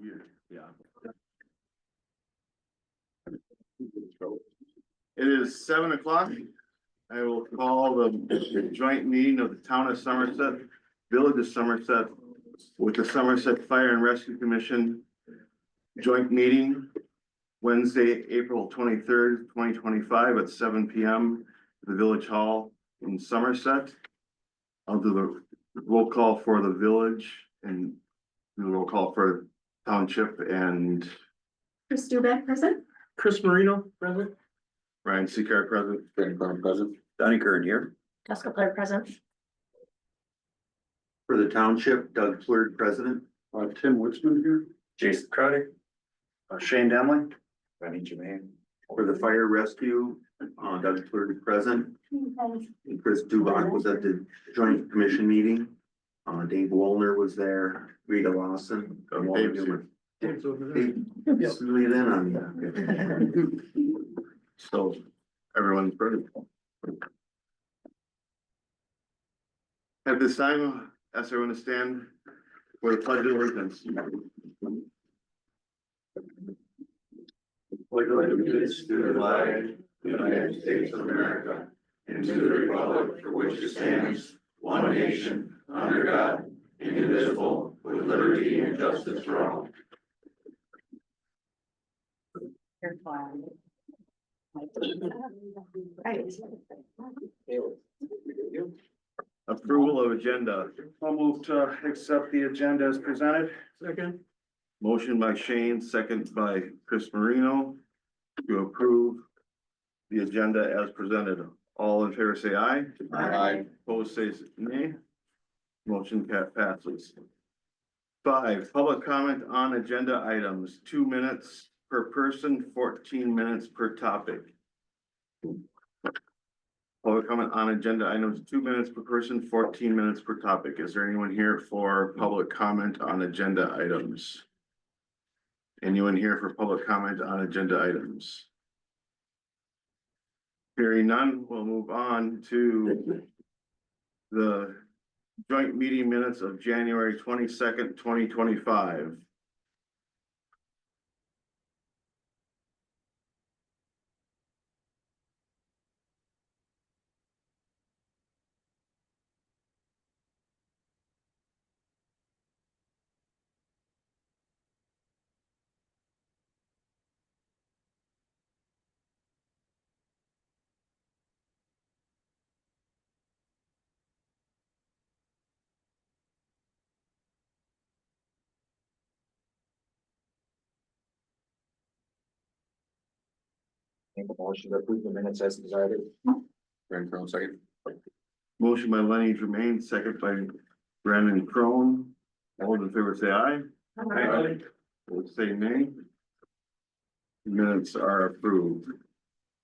Yeah. It is 7 o'clock. I will call the joint meeting of the town of Somerset, village of Somerset, with the Somerset Fire and Rescue Commission joint meeting Wednesday, April 23rd, 2025 at 7 p.m. at the Village Hall in Somerset. I'll do the roll call for the village and do the roll call for township and Chris Duback, present. Chris Marino, present. Ryan Seacard present. Brandon Crown present. Donnie Kern here. Jessica Blair, present. For the township, Doug Fleur, president. Tim Woodsman here. Jason Crowder. Shane Demling. Benny Jermaine. For the fire rescue, Doug Fleur, present. And Chris Dubak was at the joint commission meeting. Dave Woolner was there, Rita Lawson. Dave's here. Dave's over there. Dave, slew it in on you. So everyone's present. At this time, ask everyone to stand for the pledge of allegiance. Pledge allegiance to the flag of the United States of America and to the republic for which it stands, one nation, under God, indivisible, with liberty and justice for all. Your flag. Approval of agenda. I'll move to accept the agenda as presented. Second. Motion by Shane, second by Chris Marino to approve the agenda as presented. All in favor say aye. Aye. Opposed say nay. Motion passes. 5, public comment on agenda items, 2 minutes per person, 14 minutes per topic. Public comment on agenda items, 2 minutes per person, 14 minutes per topic. Is there anyone here for public comment on agenda items? Anyone here for public comment on agenda items? Hearing none, we'll move on to the joint meeting minutes of January 22nd, 2025. Make a motion to approve the minutes as desired. Brandon Crown second. Motion by Lenny Jermaine, second by Brandon Crone. All in favor say aye. Aye. Would say nay. Minutes are approved.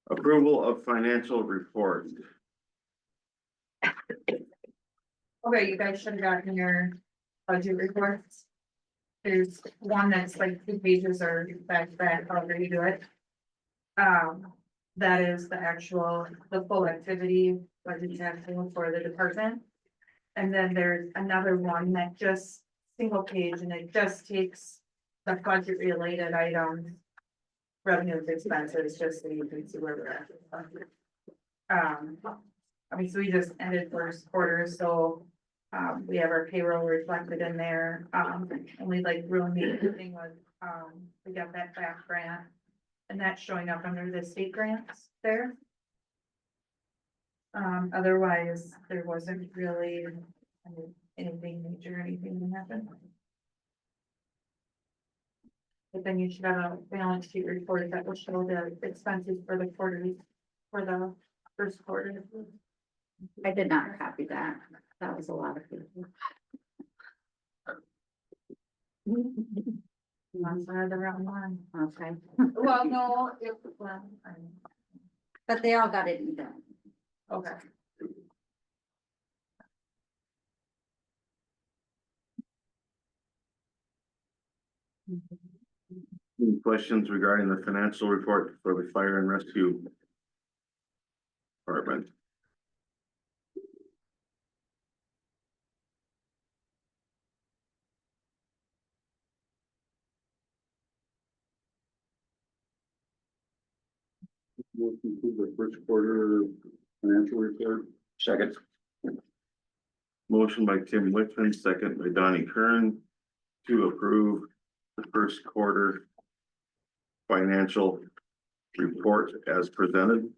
Approval of financial report. Okay, you guys should have gotten your budget reports. There's one that's like 2 pages or back to back, however you do it. That is the actual, the full activity budget taxing for the department. And then there's another one that just single page and it just takes the budget related items. Revenues, expenses, just so you can see where we're at. I mean, so we just ended first quarter, so. We have our payroll reflected in there, and we like really neat thing was, we got that back grant. And that's showing up under the state grants there. Otherwise, there wasn't really anything major, anything that happened. But then you should have a balance sheet report that will show the expenses for the quarterly, for the first quarter. I did not copy that. That was a lot of people. That's the wrong one. Okay, Well, no, but they all got it even. okay. Any questions regarding the financial report for the fire and rescue department? We'll conclude the first quarter financial report. Second. Motion by Tim Wickman, second by Donnie Kern to approve the first quarter financial report as presented.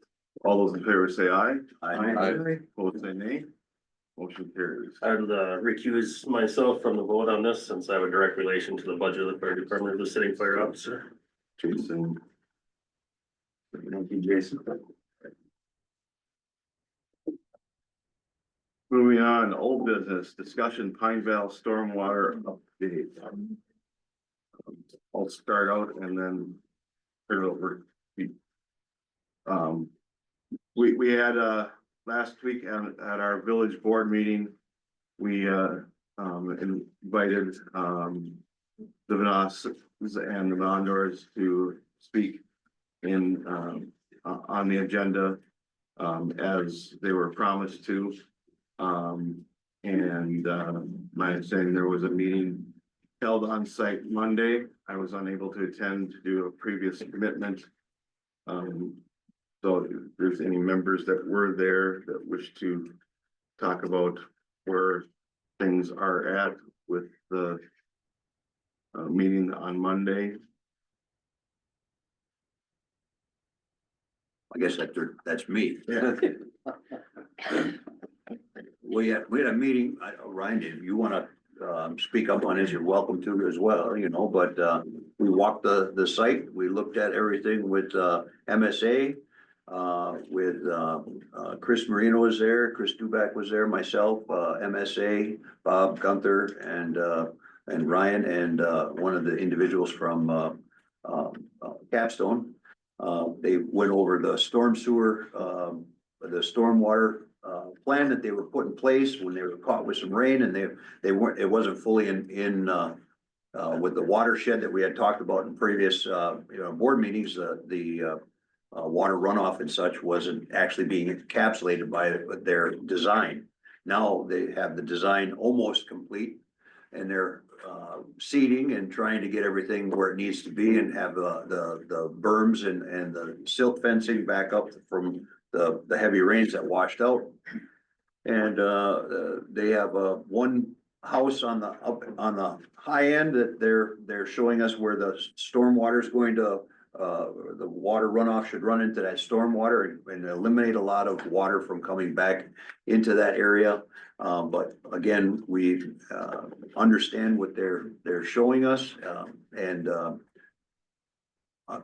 All those in favor say aye. Opposed say nay. Motion carries. I would recuse myself from the vote on this since I have a direct relation to the budget of the fire department as a sitting fire officer. Jason. Thank you, Jason. Moving on, old business, discussion Pine Val stormwater update. I'll start out and then turn it over. We had, last week at our village board meeting, we, invited, the Vanas and the Mondors to speak in, on the agenda, as they were promised to. My understanding, there was a meeting held on site Monday. I was unable to attend to do a previous commitment. So if there's any members that were there that wish to talk about where things are at with the meeting on Monday. I guess that's me. Yeah. We had a meeting, Ryan, if you wanna, speak up on this, you're welcome to as well, you know, but, we walked the site, we looked at everything with, MSA. With, Chris Marino was there, Chris Duback was there, myself, MSA, Bob Gunther and Ryan and, one of the individuals from, Capstone. They went over the storm sewer, the stormwater plan that they were put in place when they were caught with some rain and they weren't, it wasn't fully in with the watershed that we had talked about in previous, board meetings, the water runoff and such wasn't actually being encapsulated by their design. Now they have the design almost complete and they're seeding and trying to get everything where it needs to be and have the berms and the silt fencing back up from the heavy rains that washed out. And they have one house on the high end that they're showing us where the stormwater is going to, the water runoff should run into that stormwater and eliminate a lot of water from coming back into that area. But again, we understand what they're showing us, and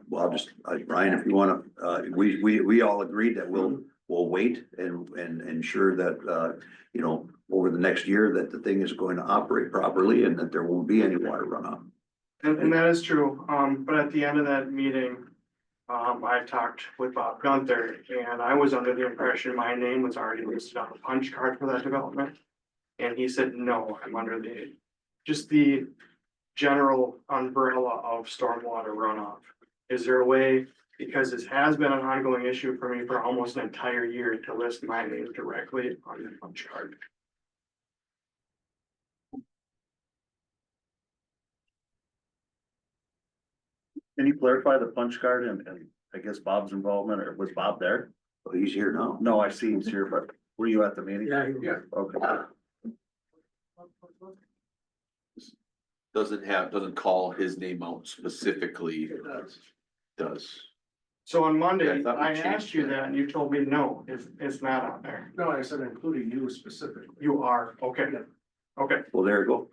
well, I'll just, Ryan, if you wanna, we all agreed that we'll wait and ensure that, over the next year that the thing is going to operate properly and that there won't be any water runoff. And that is true, but at the end of that meeting, I talked with Bob Gunther and I was under the impression my name was already listed on the punch card for that development. And he said, no, I'm under just the general umbrella of stormwater runoff. Is there a way, because this has been an ongoing issue for me for almost an entire year, to list my name directly on the punch card? Can you clarify the punch card and I guess Bob's involvement, or was Bob there? Well, he's here now. No, I see he's here, but were you at the meeting? Yeah. Okay. Doesn't call his name out specifically. It does. Does. So on Yeah, Monday, I thought we I changed asked you that. that and you told me, no, it's not on there. No, I said including you specifically. You are, okay. Okay, Well, there you go.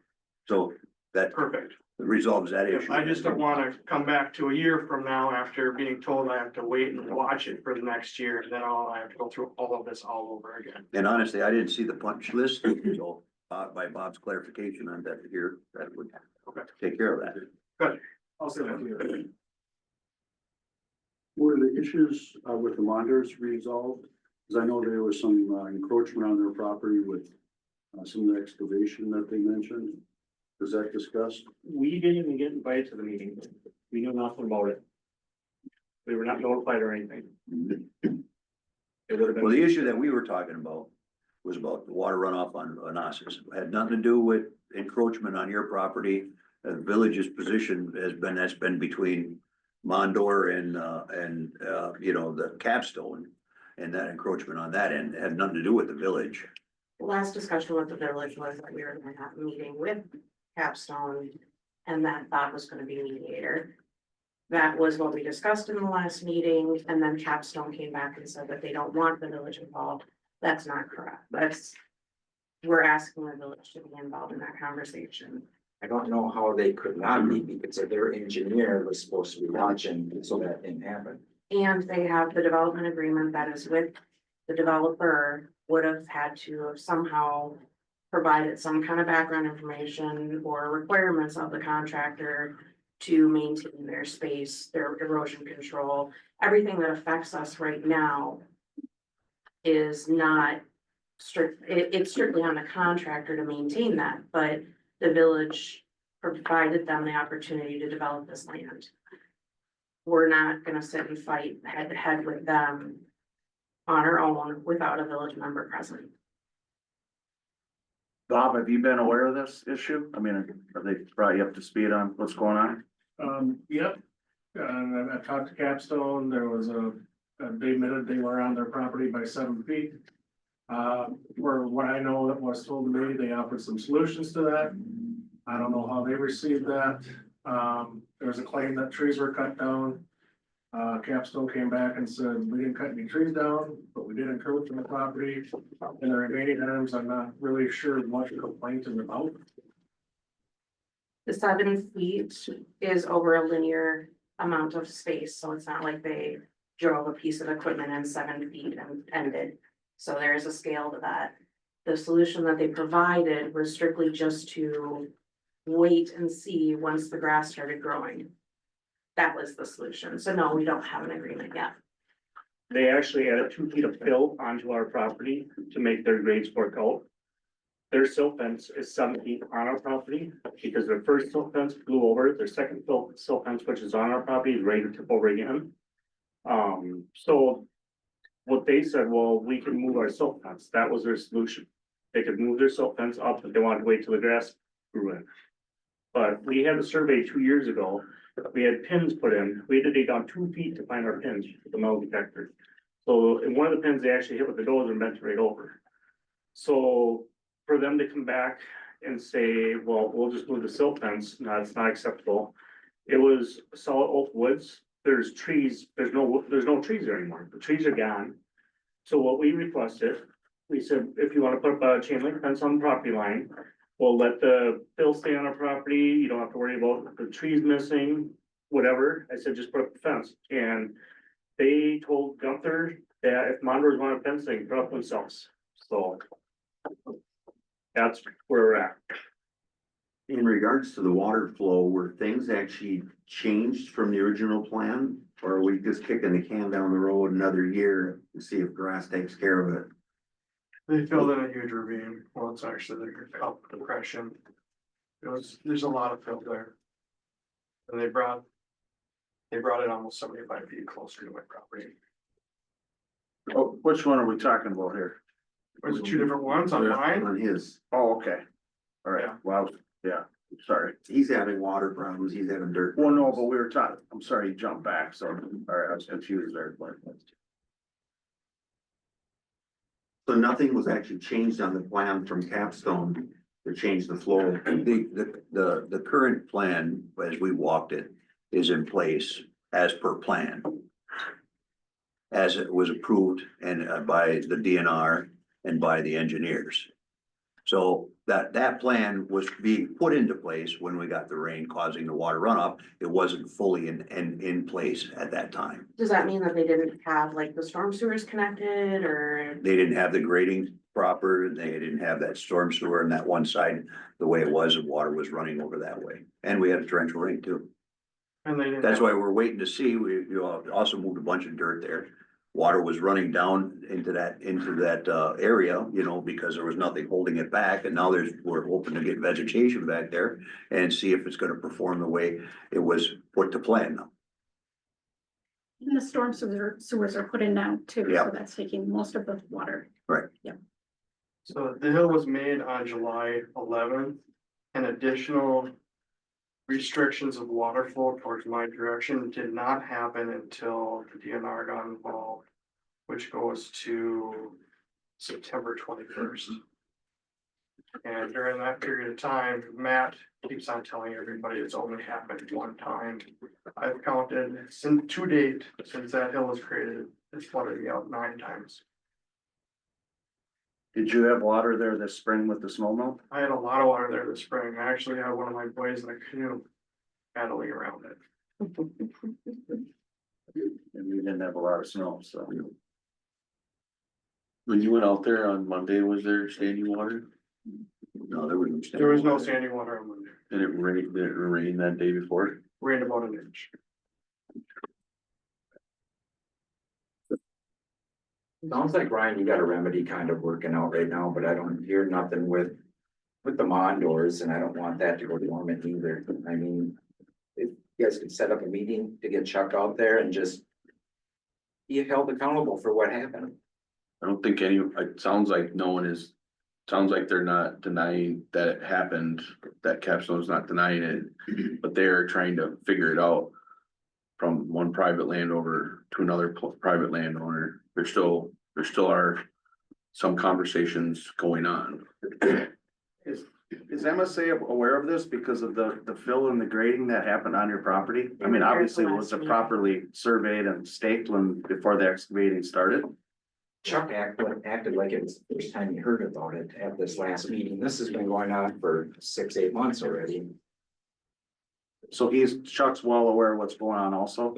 So that perfect. resolves that issue. I just don't wanna come back to a year from now after being told I have to wait and watch it for the next year, and then I have to go through all of this all over again. And honestly, I didn't see the punch list, so by Bob's clarification on that here, that would take care of that. I'll say that to you. Were the issues with the Mondors resolved? Cause I know there was some encroachment on their property with some of the excavation that they mentioned. Was that discussed? We didn't even get invited to the meeting. We knew nothing about it. We were not notified or anything. It would have Well, been, the issue that we were talking about was about the water runoff on Onassis. It had nothing to do with encroachment on your property. The village's position has been, that's been between Mondor and, you know, the capstone. And that encroachment on that end had nothing to do with the village. Last discussion with the village was that we were gonna have a meeting with Capstone and that Bob was gonna be mediator. That was what we discussed in the last meeting, and then Capstone came back and said that they don't want the village involved. That's not correct. We're asking the village to be involved in that conversation. I don't know how they could not be because their engineer was supposed to be watching, so that didn't happen. And they have the development agreement that is with the developer, would have had to have somehow provided some kind of background information or requirements of the contractor to maintain their space, their erosion control, everything that affects us right now is not strict, it's strictly on the contractor to maintain that, but the village provided them the opportunity to develop this land. We're not gonna sit and fight head to head with them on our own without a village member present. Bob, have you been aware of this issue? I mean, are they brought you up to speed on what's going on? Yep. And I talked to Capstone, there was they admitted they were on their property by 7 feet. For what I know that was told to me, they offered some solutions to that. I don't know how they received that. There was a claim that trees were cut down. Capstone came back and said, we didn't cut any trees down, but we did encroach on the property. And the remaining items, I'm not really sure what the complaint is about. The 7 feet is over a linear amount of space, so it's not like they drove a piece of equipment in 7 feet and ended. So there is a scale to that. The solution that they provided was strictly just to wait and see once the grass started growing. That was the solution. So no, we don't have an agreement yet. They actually added 2 feet of fill onto our property to make their grades work out. Their silt fence is 7 feet on our property because their first silt fence blew over. Their second silt fence, which is on our property, is ready to tip over again. So what they said, well, we can move our silt fence. That was their solution. They could move their silt fence up, but they wanted to wait till the grass grew in. But we had a survey 2 years ago. We had pins put in. We had to dig down 2 feet to find our pins with the metal detector. So in one of the pins, they actually hit with the dozer and bent it right over. So for them to come back and say, well, we'll just move the silt fence, no, it's not acceptable. It was solid oak woods. There's trees, there's no trees there anymore. The trees are gone. So what we requested, we said, if you want to put up a chain link fence on the property line, we'll let the fill stay on our property. You don't have to worry about the trees missing, whatever. I said, just put up the fence. And they told Gunther that if Mondors wanted fencing, put up themselves. So that's where we're at. In regards to the water flow, were things actually changed from the original plan? Or are we just kicking the can down the road another year to see if grass takes care of it? They filled in a huge ravine. Well, it's actually the up depression. There's a lot of fill there. And they brought it almost 75 feet closer to my property. Oh, which one are we talking about here? There's 2 different ones on mine. On his, Oh, okay. All right, Yeah. well, yeah, sorry. he's having water problems, he's having dirt. Well, no, problems. but we were talking, I'm sorry, you jumped back, so, all right, I was confused there. So nothing was actually changed on the plan from Capstone to change the flow. The current plan, as we walked it, is in place as per plan. As it was approved and by the DNR and by the engineers. So that plan was being put into place when we got the rain causing the water runoff. It wasn't fully in place at that time. Does that mean that they didn't have like the storm sewers connected or? They didn't have the grading proper, and they didn't have that storm sewer on that one side the way it was, and water was running over that way. And we had a torrential rain too. And they didn't. That's why we're waiting to see. We also moved a bunch of dirt there. Water was running down into that area, you know, because there was nothing holding it back. And now we're hoping to get vegetation back there and see if it's gonna perform the way it was put to plan now. And the storm sewers are put in now too, Yeah. so that's taking most of the water. Right. Yep. So the hill was made on July 11th. An additional restrictions of water flow towards my direction did not happen until the DNR got involved, which goes to September 21st. And during that period of time, Matt keeps on telling everybody it's only happened one time. I've counted since to date, since that hill was created, it's flooded me out 9 times. Did you have water there this spring with the snow melt? I had a lot of water there this spring. I actually had one of my boys in a canoe paddling around it. And we didn't have a lot of snow, so. When you went out there on Monday, was there standing water? No, there was. There was no standing water on Monday. Did it rain that day before? Rained about an inch. Sounds like, Ryan, you got a remedy kind of working out right now, but I don't hear nothing with the Mondors, and I don't want that to go dormant either. I mean, if you guys could set up a meeting to get Chuck out there and just be held accountable for what happened. I don't think it sounds like no one is, sounds like they're not denying that it happened, that Capstone's not denying it, but they're trying to figure it out from one private landowner to another private landowner. There still are some conversations going on. Is MSA aware of this because of the fill and the grading that happened on your property? I mean, obviously, was it properly surveyed and staked before the excavating started? Chuck acted like it was the first time he heard about it at this last meeting. This has been going on for 6-8 months already. So Chuck's well aware of what's going on also?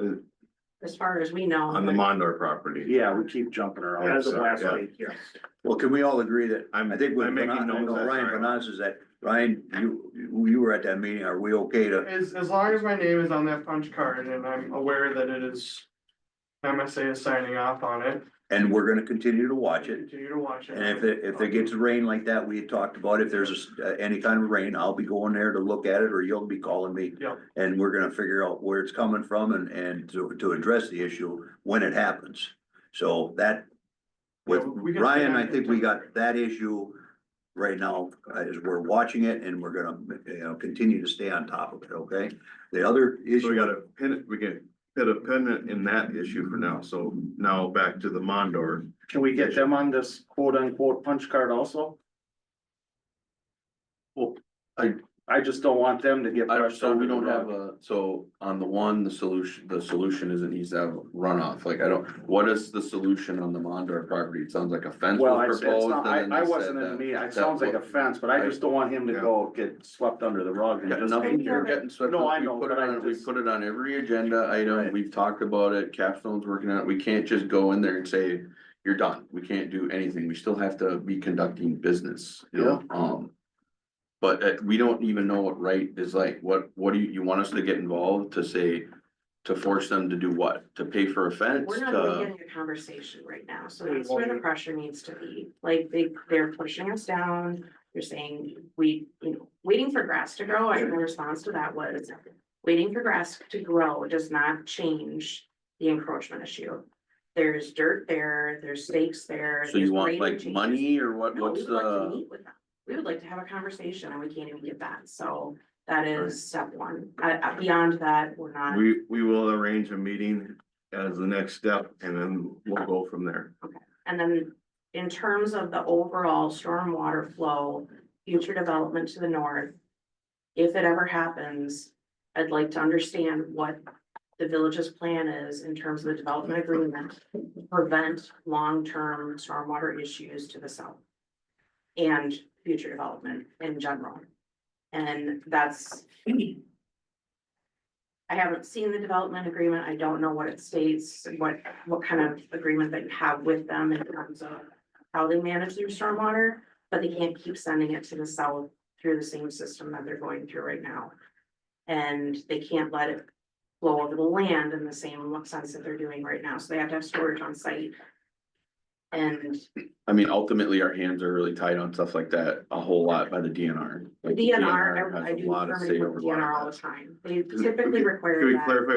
As far as we know. On the Mondor property. Yeah, we keep jumping around. As of last week, yes. Well, can we all agree that, I think with I'm making Ryan notes, that's all right. Vanaz is that, Ryan, you were at that meeting, are we okay to? As long as my name is on that punch card and I'm aware that it is, MSA is signing off on it, And we're gonna continue to watch it. continue to watch it. And if it gets rain like that, we had talked about, if there's any kind of rain, I'll be going there to look at it, or you'll be calling me. Yep. And we're gonna figure out where it's coming from and to address the issue when it happens. So that, with Yeah, we can Ryan, stay I on think it. we got that issue right now, as we're watching it, and we're gonna, continue to stay on top of it, okay? The other So issue. we gotta pin it, we can put a pin in that issue for now. So now back to the Mondor. Can we get them on this quote unquote punch card also? Well, I just don't want them to get. brushed So we under the don't have rug. a, so on the one, the solution is it needs to have runoff, like I don't, what is the solution on the Mondor property? It sounds like a fence Well, was it's proposed. not, and then I they wasn't said in the that- meeting, it that sounds like a was- fence, but I just don't want him to go get swept under the rug. and Yeah, just- nothing, you're getting swept. No, I we know, put but it I on, we just- put it on every agenda item, Right. we've talked about it, Capstone's working on it, we can't just go in there and say, you're done, we can't do anything, we still have to be conducting business, you know, But we don't even know what right is like, what do you want us to get involved to say, to force them to do what, to pay for a fence? We're not to- really getting a conversation right now, so that's where the pressure needs to be, like, they're pushing us down. They're saying, waiting for grass to grow, and the response to that was, waiting for grass to grow does not change the encroachment issue. There's dirt there, there's stakes there. So there's you want grading like changes. money or what, No, what's we would like to the, meet with them. We would like to have a conversation, and we can't even get that, so that is step one. Beyond that, we're not. We will arrange a meeting as the next step and then we'll go from there. And then in terms of the overall stormwater flow, future development to the north. If it ever happens, I'd like to understand what the village's plan is in terms of the development agreement. To prevent long-term stormwater issues to the south. And future development in general. And that's. I haven't seen the development agreement. I don't know what it states, what kind of agreement that you have with them in terms of how they manage their stormwater, but they can't keep sending it to the south through the same system that they're going through right now. And they can't let it flow over the land in the same sense that they're doing right now, so they have to have storage on site. And I mean, ultimately, our hands are really tied on stuff like that a whole lot by the DNR. the Like, the DNR, has I a do lot of say permitting over with a lot of DNR all that. the time. They typically require Can we that. clarify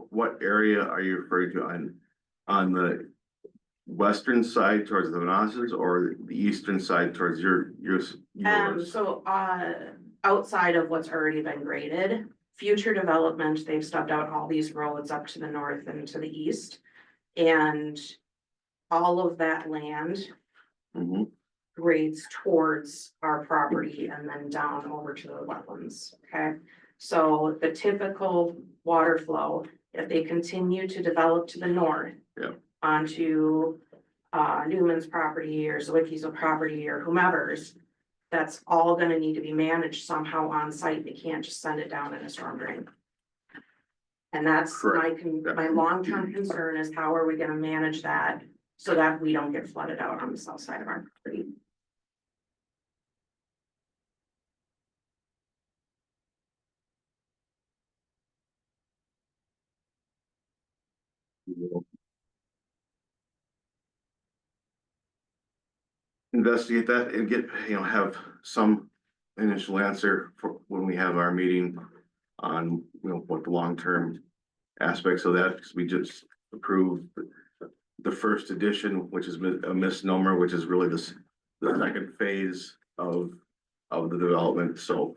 what area are you referring to on the western side towards the Manassas or the eastern side towards yours? So, outside of what's already been graded future development, they've stubbed out all these roads up to the north and to the east. And all of that land Mhm. grades towards our property and then down over to the wetlands, okay? So the typical water flow, if they continue to develop to the north. Yeah. Onto Newman's property or Zawicki's property or whomever's, that's all gonna need to be managed somehow on site. They can't just send it down in a storm drain. And that's my long-term concern is how are we gonna manage that so that we don't get flooded out on the south side of our property? Investigate that and get, have some initial answer for when we have our meeting on, what the long-term aspects of that, because we just approved the first edition, which is a misnomer, which is really the second phase of the development, so,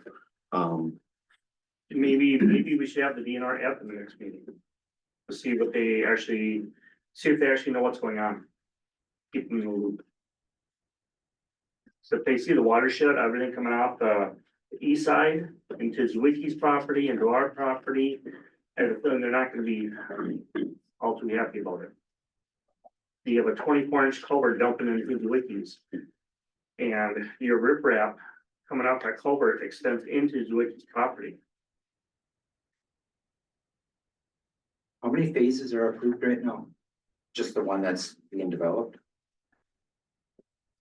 Maybe we should have the DNR at the next meeting. To see what they actually, see if they actually know what's going on. Keep them in the loop. So if they see the watershed, everything coming off the east side into Zwicky's property, into our property, and then they're not gonna be all too happy about it. You have a 24-inch culvert dumping into Zwicky's. And your riprap coming off that culvert extends into Zwicky's property. How many phases are approved right now? Just the one that's being developed?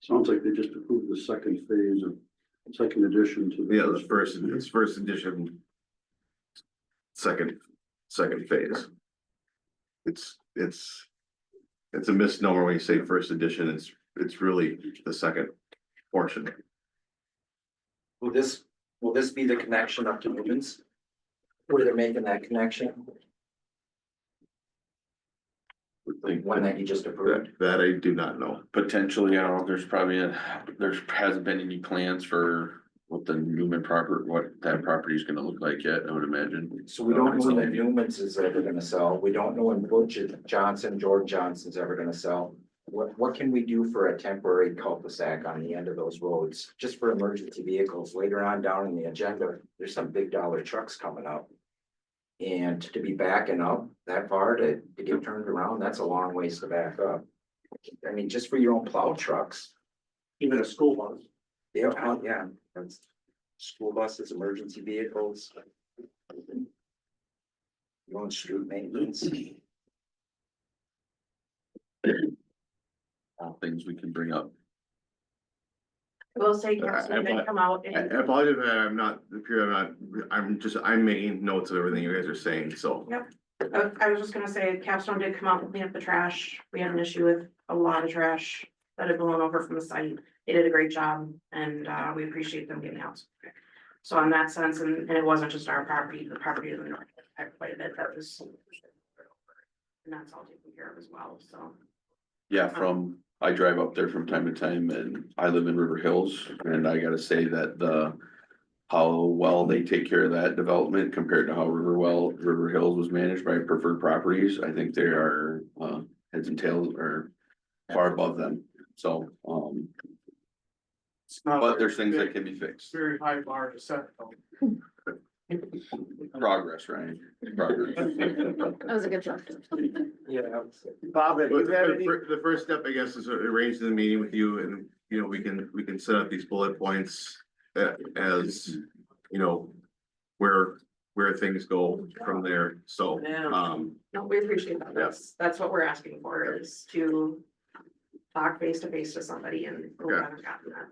Sounds like they just approved the second phase of, second addition to. it's first edition. Second phase. It's a misnomer when you say first edition, it's really the second portion. Will this be the connection up to Newman's? Where they're making that connection? One that you just approved? That I do not know. Potentially, I don't know, there hasn't been any plans for what the Newman what that property is gonna look like yet, I would imagine. So we don't know when Newman's is ever gonna sell. We don't know when George Johnson's ever gonna sell. What can we do for a temporary cul-de-sac on the end of those roads, just for emergency vehicles? Later on down in the agenda, there's some big dollar trucks coming up. And to be backing up that far to get turned around, that's a long ways to back up. I mean, just for your own plow trucks. Even a school bus. Yeah, that's school buses, emergency vehicles. Your own street maintenance. All things we can bring up. I will say, Councilman did come out I and apologize that I'm making notes of everything you guys are saying, so. I was just gonna say, Capstone did come out and clean up the trash. We had an issue with a lot of trash that had blown over from the site. They did a great job and we appreciate them getting out. So in that sense, and it wasn't just our property, the property of the north had quite a bit that was. And that's all taken care of as well, so. Yeah, I drive up there from time to time and I live in River Hills and I gotta say that how well they take care of that development compared to how River Hills was managed by Preferred Properties, I think they are, heads and tails are far above them, so, but there's things that can be fixed. Very high bar to set. Progress, right? Progress. That was a good job. Yeah. Bob, have you had any? The first step, I guess, is arranging the meeting with you and, we can set up these bullet points as, where things go from there, so, No, we appreciate that. That's what we're asking for is to talk face to face to somebody and we Okay. haven't gotten that.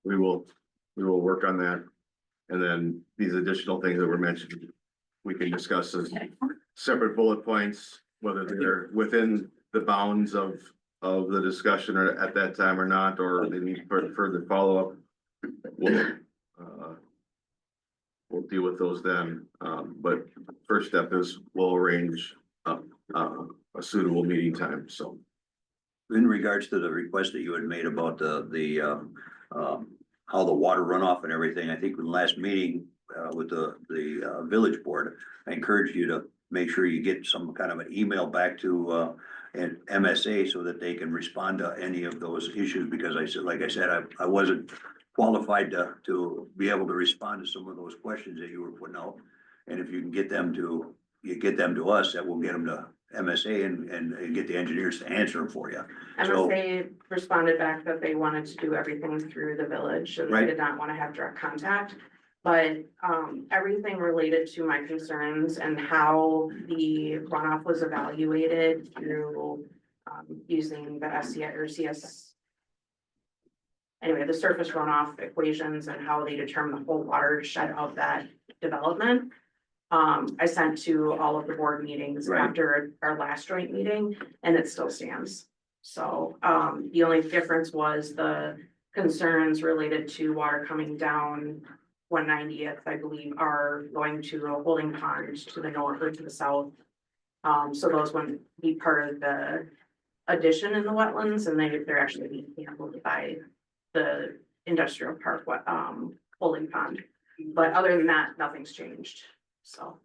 we will work on that. And then these additional things that were mentioned, we can discuss as separate bullet points, whether they're within the bounds of the discussion or at that time or not, or they need further follow-up. We'll deal with those then, but first step is we'll arrange a suitable meeting time, so. In regards to the request that you had made about how the water runoff and everything, I think in the last meeting, with the village board, I encourage you to make sure you get some kind of an email back to, and MSA so that they can respond to any of those issues, because I said, like I said, I wasn't qualified to be able to respond to some of those questions that you were putting out. And if you can get them to us, that will get them to MSA and get the engineers to answer them for you. So, MSA responded back that they wanted to do everything through the village, and they Right. did not want to have direct contact. But, everything related to my concerns and how the runoff was evaluated through, using the SCS or CS. Anyway, the surface runoff equations and how they determine the whole watershed of that development. I sent to all of the board meetings Right. after our last joint meeting, and it still stands. So, the only difference was the concerns related to water coming down 190th, I believe, are going to a holding pond to the north or to the south. So those wouldn't be part of the addition in the wetlands, and they're actually being handled by the industrial park, holding pond. But other than that, nothing's changed, so.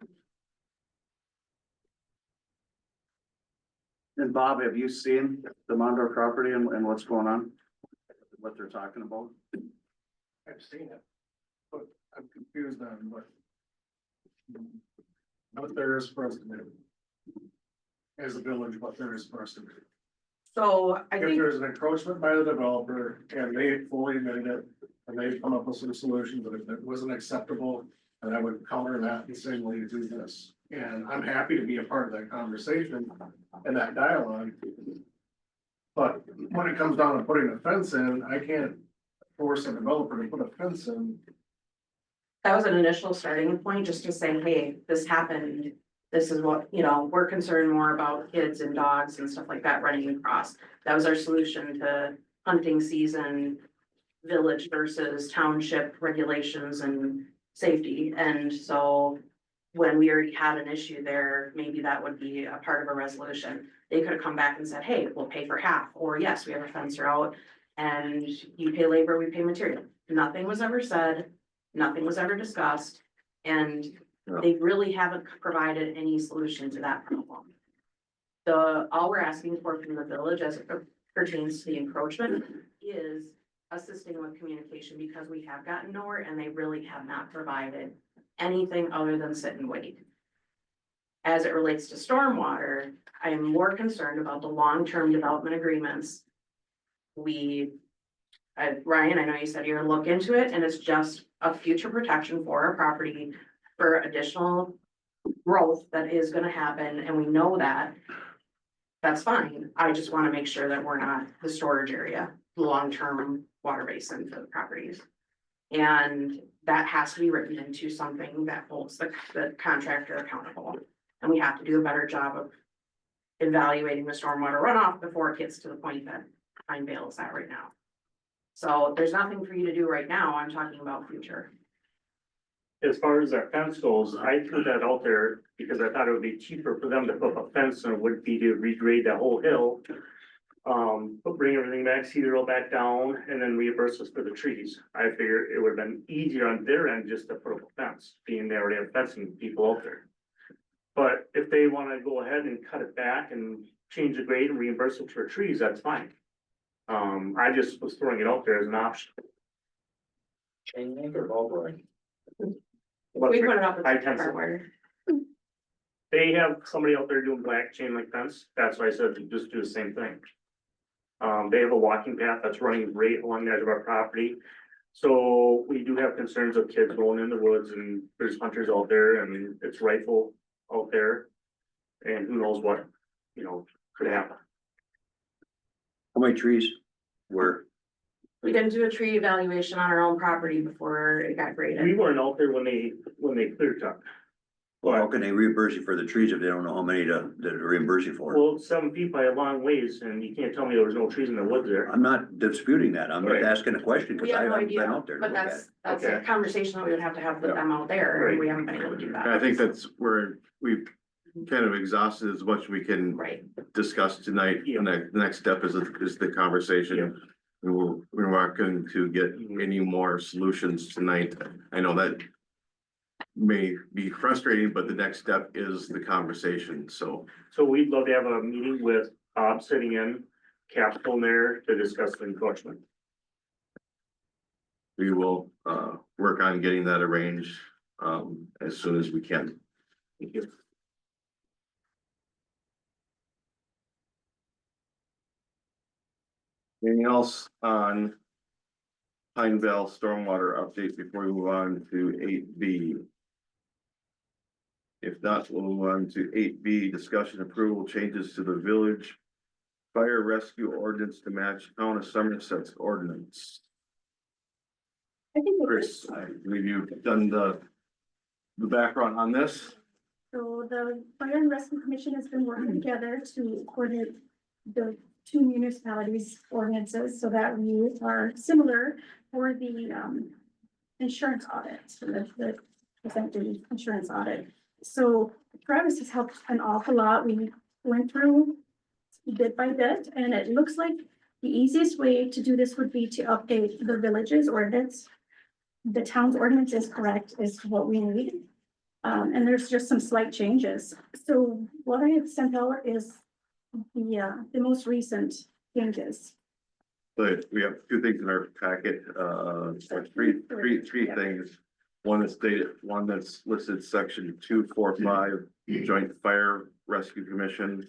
And Bob, have you seen the Mondor property and what's going on? What they're talking about? I've seen it, but I'm confused on what there is for us to do. As a village, what there is for us to do. So I If think, there's an encroachment by the developer and they fully admitted it, and they've come up with some solution, but if it wasn't acceptable, then I would counter that and say, well, you do this. And I'm happy to be a part of that conversation and that dialogue. But when it comes down to putting a fence in, I can't force a developer to put a fence in. that was an initial starting point, just to say, hey, this happened. This is what, we're concerned more about kids and dogs and stuff like that running across. That was our solution to hunting season, village versus township regulations and safety. And so when we already had an issue there, maybe that would be a part of a resolution. They could have come back and said, hey, we'll pay for half, or yes, we have a fencer out and you pay labor, we pay material. Nothing was ever said, nothing was ever discussed, and they really haven't provided any solution to that problem. All we're asking for from the village as it pertains to the encroachment is assisting with communication, because we have gotten nowhere and they really have not provided anything other than sit and wait. As it relates to stormwater, I am more concerned about the long-term development agreements. Ryan, I know you said you're gonna look into it, and it's just a future protection for our property for additional growth that is gonna happen, and we know that. That's fine. I just wanna make sure that we're not the storage area, the long-term water basin for the properties. And that has to be written into something that holds the contractor accountable. And we have to do a better job of evaluating the stormwater runoff before it gets to the point that Pine Vale is at right now. So there's nothing for you to do right now. I'm talking about future. As far as that fence goes, I threw that out there because I thought it would be cheaper for them to put a fence than it would be to regrade that whole hill. But bring everything back, see the road back down, and then reimburse us for the trees. I figured it would have been easier on their end just to put up a fence, being they already have fencing people out there. But if they wanna go ahead and cut it back and change the grade and reimburse them for trees, that's fine. I just was throwing it out there as an option. Chain link or ball board? We put it up with I tend to- hardware. They have somebody out there doing black chain link fence, that's why I said to just do the same thing. They have a walking path that's running right along the edge of our property. So we do have concerns of kids going in the woods, and there's hunters out there, and it's rifle out there. And who knows what, could happen. how many trees were, We didn't do a tree evaluation on our own property before it got We graded. weren't out there when they clear cut. well, how can they reimburse you for the trees if they don't know how many to reimburse you for? Well, 7 feet by a long ways, and you can't tell me there was no trees in the woods there. I'm not disputing that, I'm just Right. asking a question, We because I have no haven't been idea, out there to but look at that's it. a Okay. conversation that we would have to have with them out there, and we haven't been able to do And that. I think that's where we've kind of exhausted as much as we can Right, discuss tonight. And the next step is the conversation. And we're not going to get any more solutions tonight. I know that may be frustrating, but the next step is the conversation, so. So we'd love to have a meeting with Bob sitting in, Capstone there to discuss the encroachment. We will, work on getting that arranged, as soon as we can. Thank you. Anything else on Pine Val stormwater update before we move on to eight B? If not, we'll move on to eight B, discussion approval changes to the village fire rescue ordinance to match town of Somerset's ordinance. I think it Chris, is. I believe you've done the background on this. So the Fire and Rescue Commission has been working together to coordinate the two municipalities ordinances so that we are similar for the insurance audit, so the presented insurance audit. So Travis has helped an awful lot. We went through bit by bit, and it looks like the easiest way to do this would be to update the village's ordinance. The town's ordinance is correct, is what we need. And there's just some slight changes. So what I have sent out is the most recent changes. But we have two things in our packet, or three Yeah. things. One is stated, one that's listed section 245, Joint Fire Rescue Commission.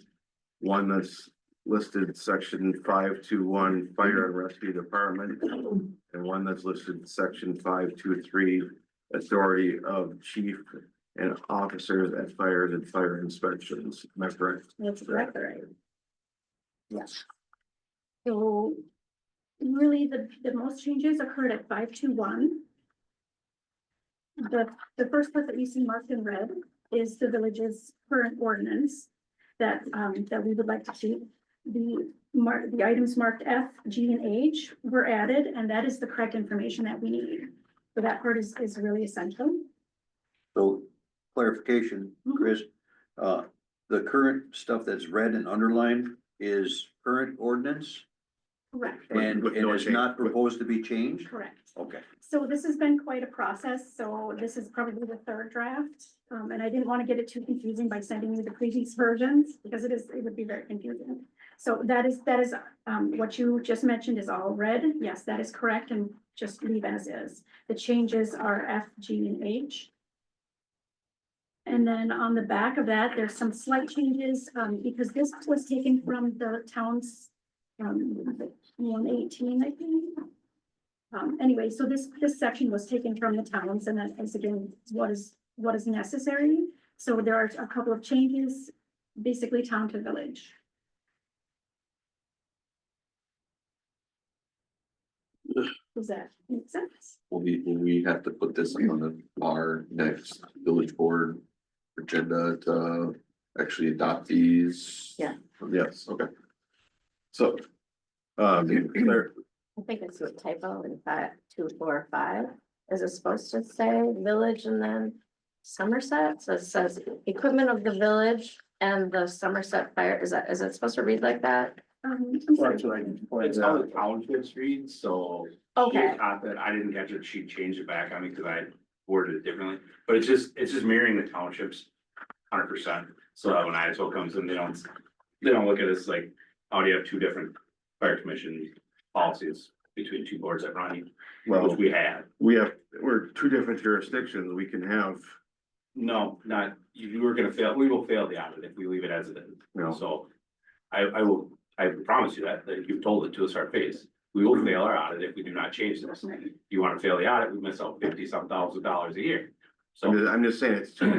One that's listed section 521, Fire and Rescue Department. And one that's listed section 523, Authority of Chief and Officers at Fires and Fire Inspections. Am I correct? That's correct, right? Yes. So really, the most changes occurred at 521. The first part that you see marked in red is the village's current ordinance that we would like to keep. The items marked F, G, and H were added, and that is the correct information that we need. So that part is really essential. So clarification, Chris, the current stuff that's red and underlined is current ordinance Correct. and With no it's change. not proposed to be changed? Correct. Okay. So this has been quite a process, so this is probably the third draft. And I didn't want to get it too confusing by sending you the previous versions, because it would be very confusing. So that is, what you just mentioned is all red. Yes, that is correct, and just leave as is. The changes are F, G, and H. And then on the back of that, there's some slight changes, because this was taken from the town's, 118, I think. Anyway, so this section was taken from the towns, and that is again, what is necessary. So there are a couple of changes, basically town to village. Does that make sense? Will we have to put this on our next village board agenda to actually adopt these? Yeah. Yes, okay. So, Claire, I think it's a typo in 5245. Is it supposed to say village and then Somerset? So it says equipment of the village and the Somerset Fire. Is it supposed to read like that? I'm sorry. It's how the townships read, so. Okay. She caught that, I didn't catch it, she changed it back on me because I worded it differently, but it's just mirroring the townships 100%. So that when ISO comes in, they don't look at us like, how do you have two different fire commission policies between two boards that run, well, which we have. we're two different jurisdictions. We can have, No, not, you were gonna fail, we will fail the audit if we leave it as it is. No. So I promise you that you've told it to us our face. We will fail our audit if we do not change this. You wanna fail the audit, we miss out $50-some thousand a year. So I'm just saying, it's two what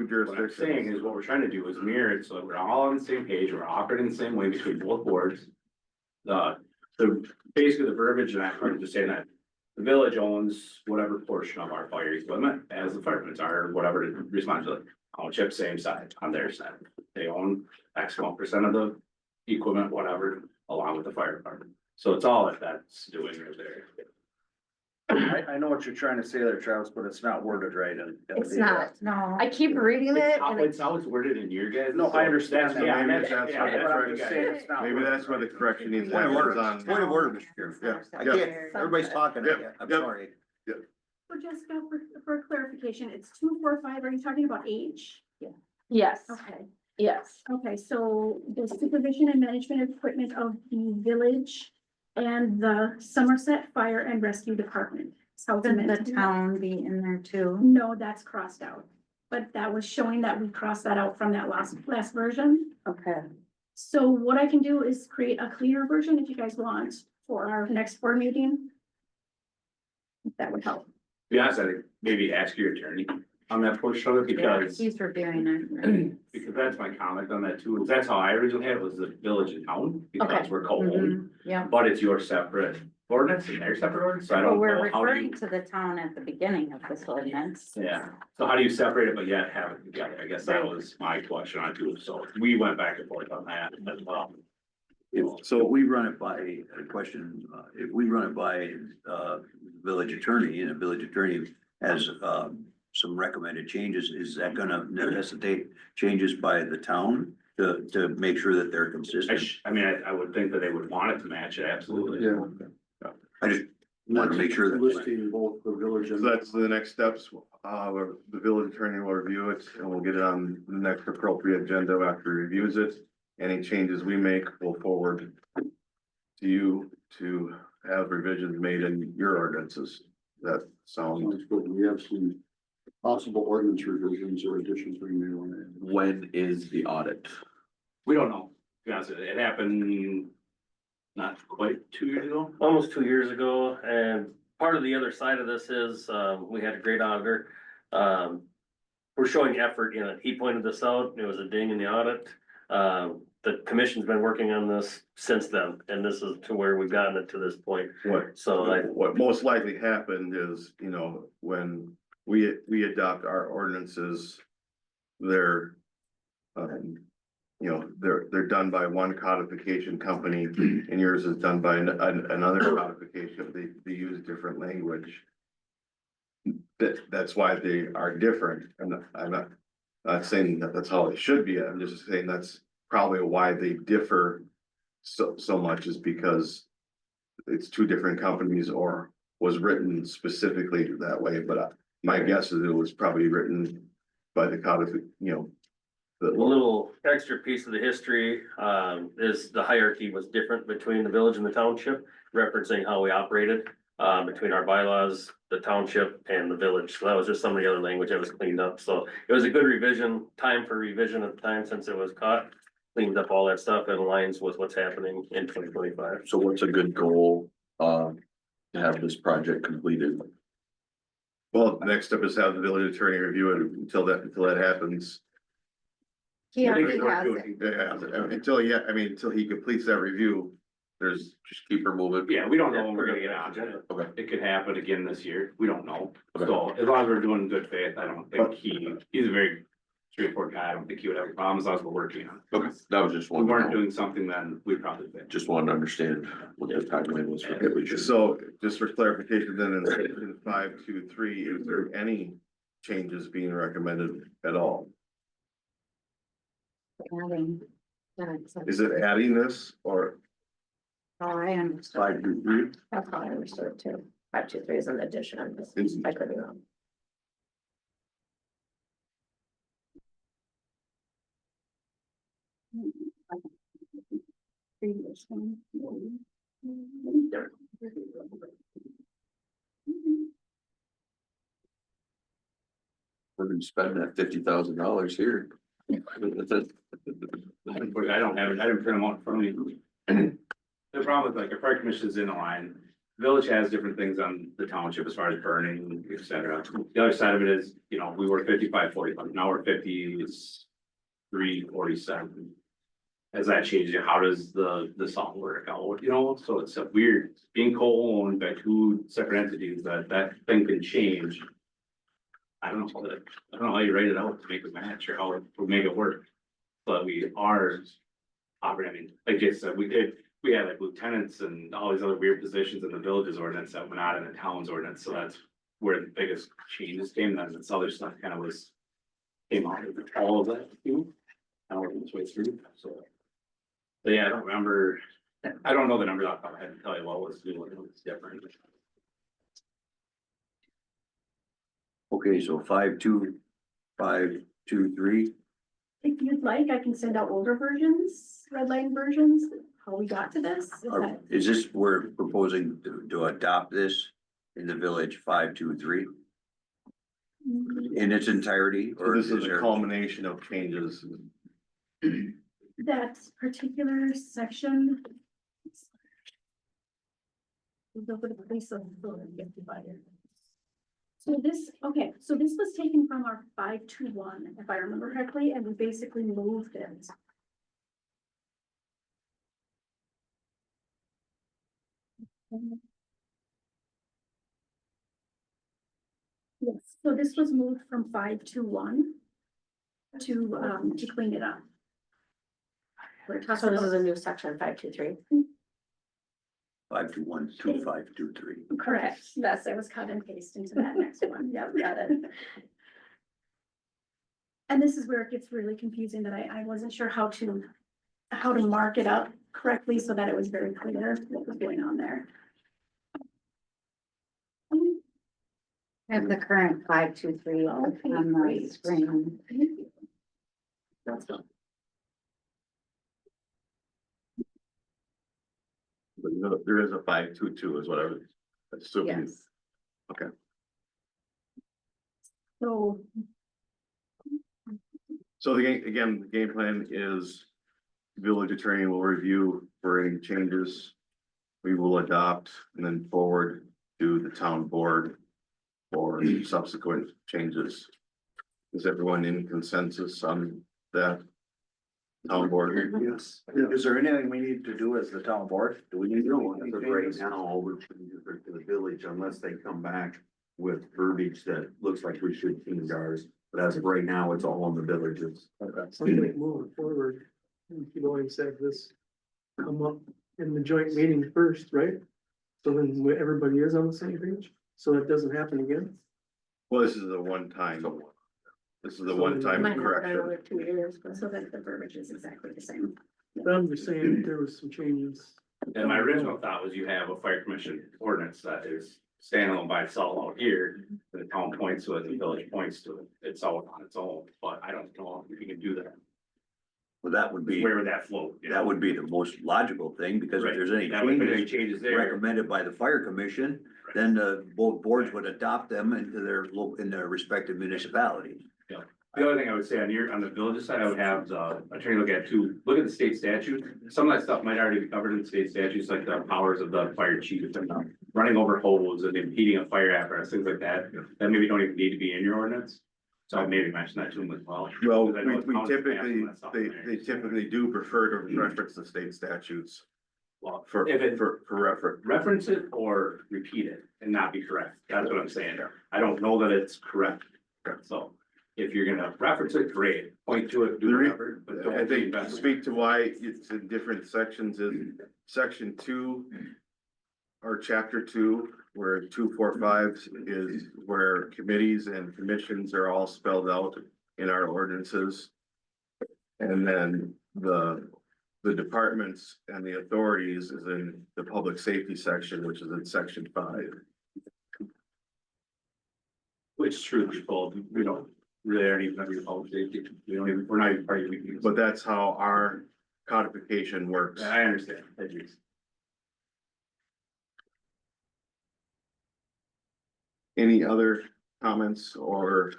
I'm jurisdictions. saying is what we're trying to do is mirror it so that we're all on the same page, we're operating the same way between both boards. Basically the verbiage and that part is just saying that the village owns whatever portion of our fire equipment as the firemen's are, whatever the responsibility. Township, same side on their side. They own X amount percent of the equipment, whatever, along with the fire department. So it's all that that's doing right there. I know what you're trying to say there, Travis, but it's not worded right and. It's not. No. I keep reading it and It's how it's worded in your guys. No, I understand that. Yeah, Maybe that's- that's yeah, what that's I'm what trying to you say. guys- It's not Maybe worded. that's where the correction needs to Point of happen order, is on. point of order, Mr. Chairman. Yeah, I yeah. can't, everybody's talking, Yep, I'm yep. sorry. So Jessica, for clarification, it's 245, are you talking about age? Yes, Okay, yes, okay, so the supervision and management of equipment of the village and the Somerset Fire and Rescue Department. So it's Shouldn't meant the to be. town be in there too? No, that's crossed out, but that was showing that we crossed that out from that last version. Okay. So what I can do is create a cleaner version if you guys want for our next board meeting. If that would help. Be honest, I think maybe ask your attorney on that portion of it because, He's reviewing it. because that's my comment on that too. That's how I originally had it, was the village and town, because Okay. we're co-owned. Mhm, yeah. But it's your separate ordinance and their separate ordinance, so I Well, don't we're know how do you. referring to the town at the beginning of this ordinance. Yeah, so how do you separate it but yet have it together? I guess that was my question on too, so we went back and forth on that as well. So we run it by, a question, if we run it by, village attorney, and a village attorney has, some recommended changes, is that gonna necessitate changes by the town to make sure that they're consistent? I would think that they would want it to match it, absolutely. Yeah. I just want to make sure that. Listing both the village So and. that's the next steps, where the village attorney will review it, and we'll get it on the next appropriate agenda after he reviews it. Any changes we make will forward to you to have revisions made in your ordinances. That sounds, Sounds good. We have some possible ordinance revisions or additions we may want to add. When is the audit? We don't know, to be honest, with you. It happened not quite 2 years ago. almost 2 years ago, and part of the other side of this is, we had a great auditor. We're showing effort in it. He pointed this out. It was a ding in the audit. The commission's been working on this since then, and this is to where we've gotten it to this point. what most likely happened is, when we adopt our ordinances, they're, they're done by one codification company, and yours is done by another codification. They use different language. That's why they are different. I'm not saying that that's how it should be. I'm just saying that's probably why they differ so much, is because it's two different companies or was written specifically that way. But my guess is it was probably written by the A little extra piece of the history, is the hierarchy was different between the village and the township, referencing how we operated, between our bylaws, the township and the village. So that was just some of the other language that was cleaned up. So it was a good revision, time for revision at the time since it was caught. Cleaned up all that stuff and aligns with what's happening in 2025. So what's a good goal, to have this project completed? Well, the next step is have the village attorney review it until that happens. He already Until he completes that review, there's. Just keep her moving. Yeah, we don't know when we're gonna get on it. Okay. It could happen again this year. We don't know. Okay. So as long as we're doing good faith, I don't think he's a very straightforward guy. I don't think he would have a problem as long as we're working on it. Okay, that was just If we one. weren't doing something, then we'd probably think. Just wanted to understand what the timeline was for completion. So just for clarification, then in section 523, is there any changes being recommended at all? Is it adding this or? Oh, I understood. 523? that's how I understood it too. 523 is an addition. I could be wrong. Previous one. We're gonna spend that $50,000 here. I don't have it. I didn't print them out for me. The problem with like, if our commission is in a line, village has different things on the township as far as burning, et cetera. The other side of it is, we were 55-45, now we're 53-47. As that changes, how does the song work out, so it's a weird, being co-owned by two separate entities, that thing can change. I don't know how you write it out to make it match or how it would make it work. But we are operating, like Jason said, we had like lieutenants and all these other weird positions in the village's ordinance that were not in the town's ordinance, so that's where the biggest changes came, then this other stuff kind of came out of all of that. I don't know this way through, so. But yeah, I don't know the numbers off the top of my head to tell you what was new, what was different. Okay, so 52523. If you'd like, I can send out older versions, red line versions, how we got to this. Is this, we're proposing to adopt this in the village 523 in its entirety? So Or this is a there- culmination of changes. That particular section. The place of the get divided. So this, okay, so this was taken from our 521, if I remember correctly, and we basically moved it. Yes, so this was moved from 521 to clean it up. Where it talks So this about- is a new section 523. 5212523. Correct, yes, I was cut and paste into that next one, yep, got it. And this is where it gets really confusing, that I wasn't sure how to mark it up correctly so that it was very clear what was going on there. I have the current 523 on the great. screen. That's all. But no, there is a 522 is what I was assuming. Yes. So, So again, the game plan is village attorney will review for any changes. We will adopt and then forward to the town board for subsequent changes. Is everyone in consensus on that? Town board? Yes. Is there anything we need to do as the town board? Do we need to do As of anything? right now, all we're changing are to the village unless they come back with verbiage that looks like we should change ours. But as of right now, it's all on the villages. Something moving forward, you always said this come up in the joint meeting first, right? So then everybody is on the same page, so it doesn't happen again. Well, this is a one-time. This is a one-time Might happen correction. over 2 years, but so that the verbiage is exactly the same. But I'm just saying that there was some changes. And my original thought was you have a fire commission ordinance that is standalone by itself out here. The town points to it, the village points to it. It's all on its own, but I don't know if you can do that. Well, that would be, Where would that float? you know? that would be the most logical thing, because if Right. there's any That way, if any changes changes there. recommended by the fire commission, then both boards would adopt them into their in their respective municipalities. The other thing I would say on the village's side, I would have the attorney look at the state statute. Some of that stuff might already be covered in state statutes, like the powers of the fire chief and running over hose and impeding a fire apparatus, things like that. That maybe don't even need to be in your ordinance. So I'd maybe mention that to them as well. Well, Because I know we towns have typically, that stuff in there. they typically do prefer to reference the state statutes Well, for if it reference. reference it or repeat it and not be correct. That's what I'm saying. I don't know that it's correct. So if you're gonna reference it, great, point to it, do whatever, but don't. I think to reinvent it. speak to why it's in different sections in section 2 or chapter 2, where 245 is where committees and commissions are all spelled out in our ordinances. And then the departments and the authorities is in the public safety section, which is in section 5. Which truth be told, we don't really aren't even under public safety. We're not even part of the. But that's how our codification works. I understand. I do. Any other comments or?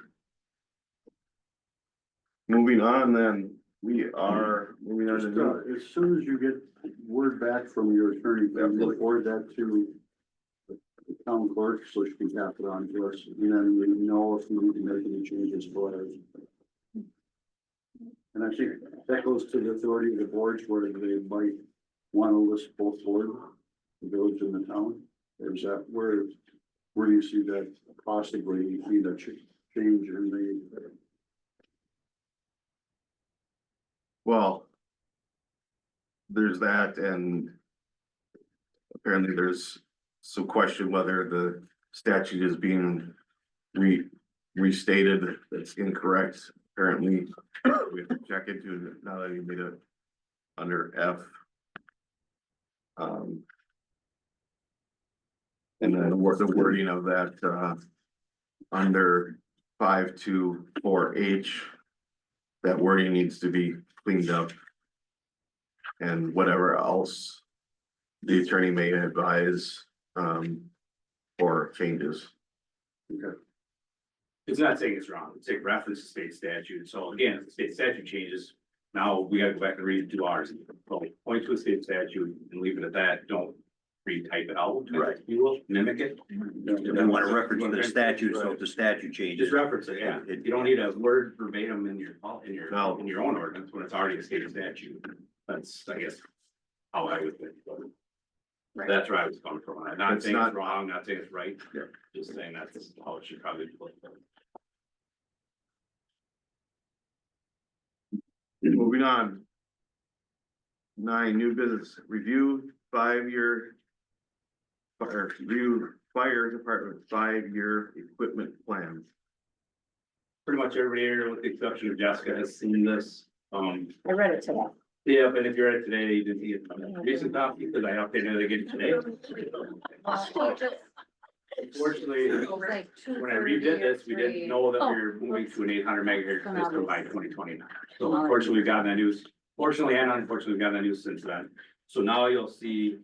Moving on, then, we are moving on to Just, new. as soon as you get word back from your attorney, then forward that to the town clerk, so she can pass it on to us, and then we know if we need to make any changes for it. And I think that goes to the authority of the boards where they might want to list both board, the village and the town. Or is that where do you see that possibly need a change in the? Well. There's that, and apparently there's some question whether the statute is being restated. That's incorrect. Apparently, we have to check into it now that you made it under F. And then the wording of that, under 524H. That wording needs to be cleaned up. And whatever else the attorney may advise, or changes. It's not saying it's wrong, it's a reference to state statute, so again, if the state statute changes, now we gotta go back and read 2 hours. Point to a state statute and leave it at that, don't retype it out. Right. You will mimic it. We want to reference the statute, so if the statute changes. Just reference it, yeah, you don't need a word verbatim in your No. own ordinance when it's already a state statute, that's, I guess. How I would think, but Right. that's where I was coming from, I'm not It's saying not- it's wrong, not saying it's right. Yeah. Just saying that's how it should probably be looked at. Moving on. 9, new business, review 5-year. Review fire department 5-year equipment plan. Pretty much everybody here, with the exception of Jessica, has seen this, I read it today. yeah, but if you're at today, you didn't see it, recent copy, because I updated it again today. Unfortunately, when I redid this, we didn't know that we were moving to an 800 megahertz system by 2029. So unfortunately, we've gotten that news, fortunately and unfortunately, we've gotten that news since then. So now you'll see,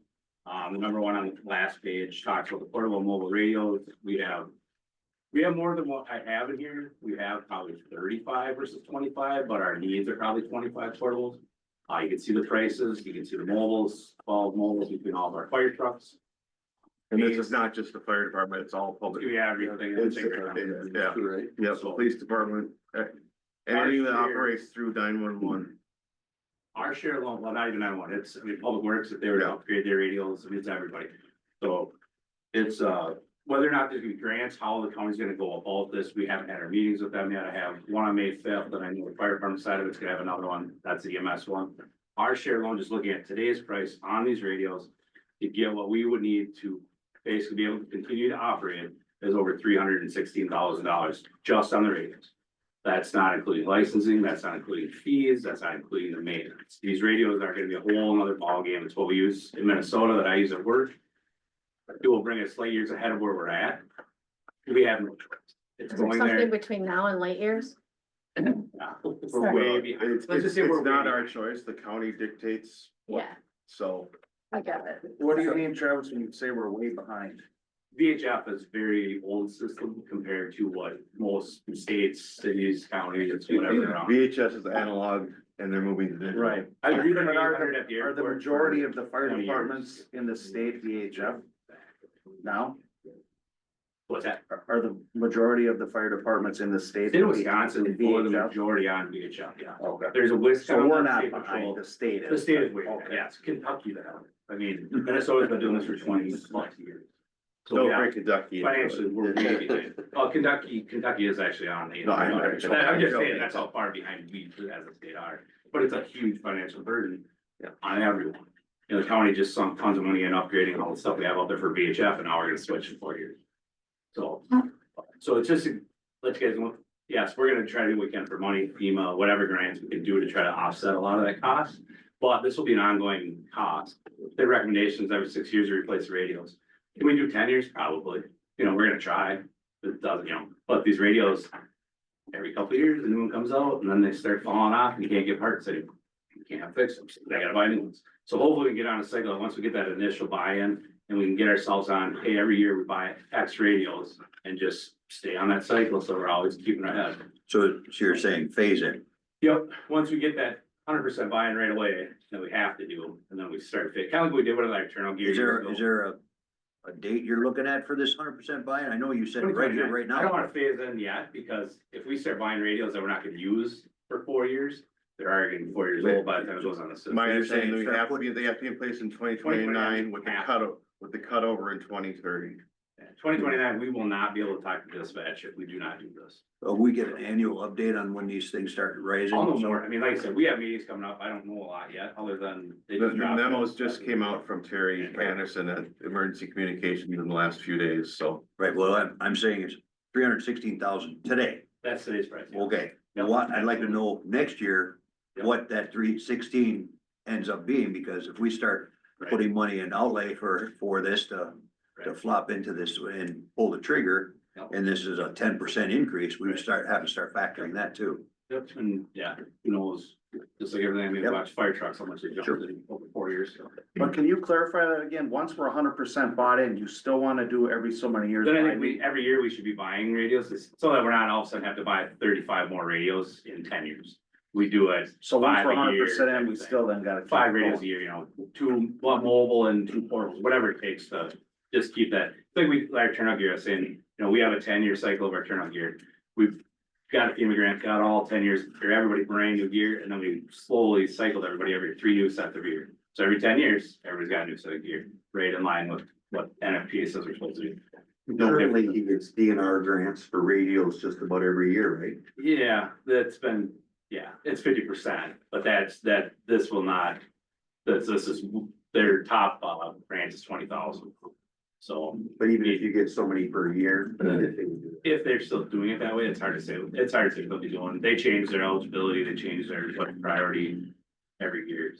the number 1 on the last page talks about the portable mobile radios. We have more than what I have in here. We have probably 35 versus 25, but our needs are probably 25 portables. You can see the prices, you can see the mobiles, 12 mobiles between all of our fire trucks. And this is not just the fire department, it's all public. We have everything. It's, Yeah. yeah, yeah, So- police department, anything that operates through 911. Our share alone, well, not even 911, it's, I mean, Public Works, if they were to upgrade their radios, I mean, it's everybody. So it's, whether or not there's gonna be grants, how the county's gonna go about this, we haven't had our meetings with them yet. I have one on May 5th, and I know the fire department side of it's gonna have another one, that's the EMS one. Our share alone, just looking at today's price on these radios, to get what we would need to basically be able to continue to operate is over $316,000 just on the radios. That's not including licensing, that's not including fees, that's not including the maintenance. These radios are gonna be a whole nother ballgame. It's what we use in Minnesota that I use at work. It will bring us light years ahead of where we're at. We have no choice. It's Is there going something there. between now and late years? We're way behind. It's, Let's just say we're not way our behind. choice, the county dictates, Yeah, so. I get it. What do you mean, Travis, when you say we're way behind? VHF is very old system compared to what most states, cities, counties, whatever. are on. VHS is analog and they're moving to digital. I agree But with are 800 at the Are the airport majority for of the fire 20 years. departments in the state VHF now? What's that? Are the majority of the fire departments in the state? State of Wisconsin, for the VHF? majority on VHF, yeah. Okay. There's a So Wisconsin. we're not State Patrol. behind, the state is. The state is way, Okay. yeah, it's Kentucky that, I mean, Minnesota's been doing this for 20 plus years. So Don't yeah, break Kentucky. financially, we're way behind. Well, Kentucky is actually on the. No, I know. I'm just saying, that's how far behind we as a state are, but it's a huge financial burden on everyone. You know, the county just sunk tons of money in upgrading all the stuff we have out there for VHF, and now we're gonna switch in 4 years. So it's just, let's get, yes, we're gonna try to do what we can for money, FEMA, whatever grants we can do to try to offset a lot of that cost. But this will be an ongoing cost. The recommendations every 6 years to replace the radios. Can we do 10 years? Probably. You know, we're gonna try. It doesn't, you know, but these radios, every couple of years, a new one comes out and then they start falling off and you can't get parts anymore. You can't fix them. So they gotta buy new ones. So hopefully we can get on a cycle. And once we get that initial buy-in and we can get ourselves on, hey, every year we buy X radios and just stay on that cycle. So we're always keeping our head. So you're saying phase in. Yep, once we get that 100% buy-in right away, then we have to do, and then we start fit, kind of like we did with our internal gear. Is there a date you're looking at for this 100% buy-in? I know you said right here, right I don't now. wanna phase in yet, because if we start buying radios that we're not gonna use for 4 years, they're already getting 4 years old by the time it goes on the system. My you're saying understanding, start they have to be in place in 2029 with the cutover in 2030. 2029, we will not be able to talk to dispatch if we do not do this. We get an annual update on when these things start rising. I'll know more, I mean, like I said, we have meetings coming up, I don't know a lot yet, other than. they The just dropped memos it. just came out from Terry Anderson at Emergency Communications in the last few days, so. Right, well, I'm saying it's 316,000 today. That's today's price. yeah. Okay, Yep. what, I'd like to know next year, Yep. what that 316 ends up being, because if we start Right. putting money in outlay for this to Right. flop into this and pull the trigger, Yep. and this is a 10% increase, we would have to start factoring that too. Yep, and yeah, who knows, just like everything, we Yep. watch fire trucks, how much they jumped Sure. in over 4 years. But can you clarify that again? Once we're 100% bought in, you still wanna do every so many years? Then I buy think new? every year we should be buying radios, so that we're not all of a sudden have to buy 35 more radios in 10 years. We do it. So once 5 we're a year 100% in, we type of still then gotta. keep 5 radios a going. year, you know, 2, 1 mobile and 2 portables, whatever it takes to just keep that. Like our turnout gear, I was saying, you know, we have a 10-year cycle of our turnout gear. We've got a FEMA grant, got all 10 years, for everybody brand new gear, and then we slowly cycled everybody every 3 new sets of gear. So every 10 years, everybody's got a new set of gear, right in line with what NFPA says we're supposed to do. Currently, he gets DNR grants for radios just about every year, right? Yeah, that's been, yeah, it's 50%, but this will not, this is, their top, grant is 20,000. So But even if you get so many per year. if they're still doing it that way, it's hard to say, it's hard to say what they're doing, they change their eligibility, they change their what priority every year.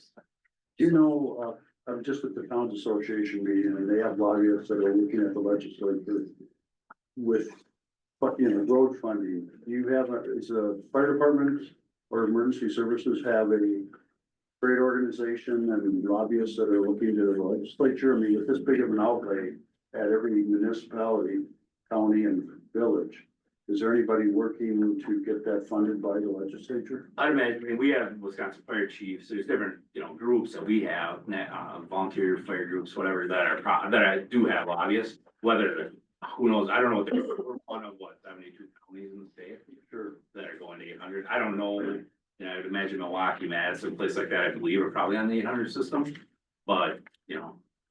You know, I was just at the Towns Association meeting and they have lobbyists that are looking at the legislature with, road funding. Do you have, is a fire department or emergency services have a great organization and lobbyists that are looking to the legislature? I mean, with this big of an outlay at every municipality, county and village, is there anybody working to get that funded by the legislature? I'd imagine, I mean, we have Wisconsin fire chiefs, there's different, groups that we have, volunteer fire groups, whatever, that I do have lobbyists, whether, who knows, I don't know what they're, we're one of what, 72 counties in the state? Sure. That are going to 800, I don't know, I would imagine Milwaukee, Madison, place like that, I believe, are probably on the 800 system, but,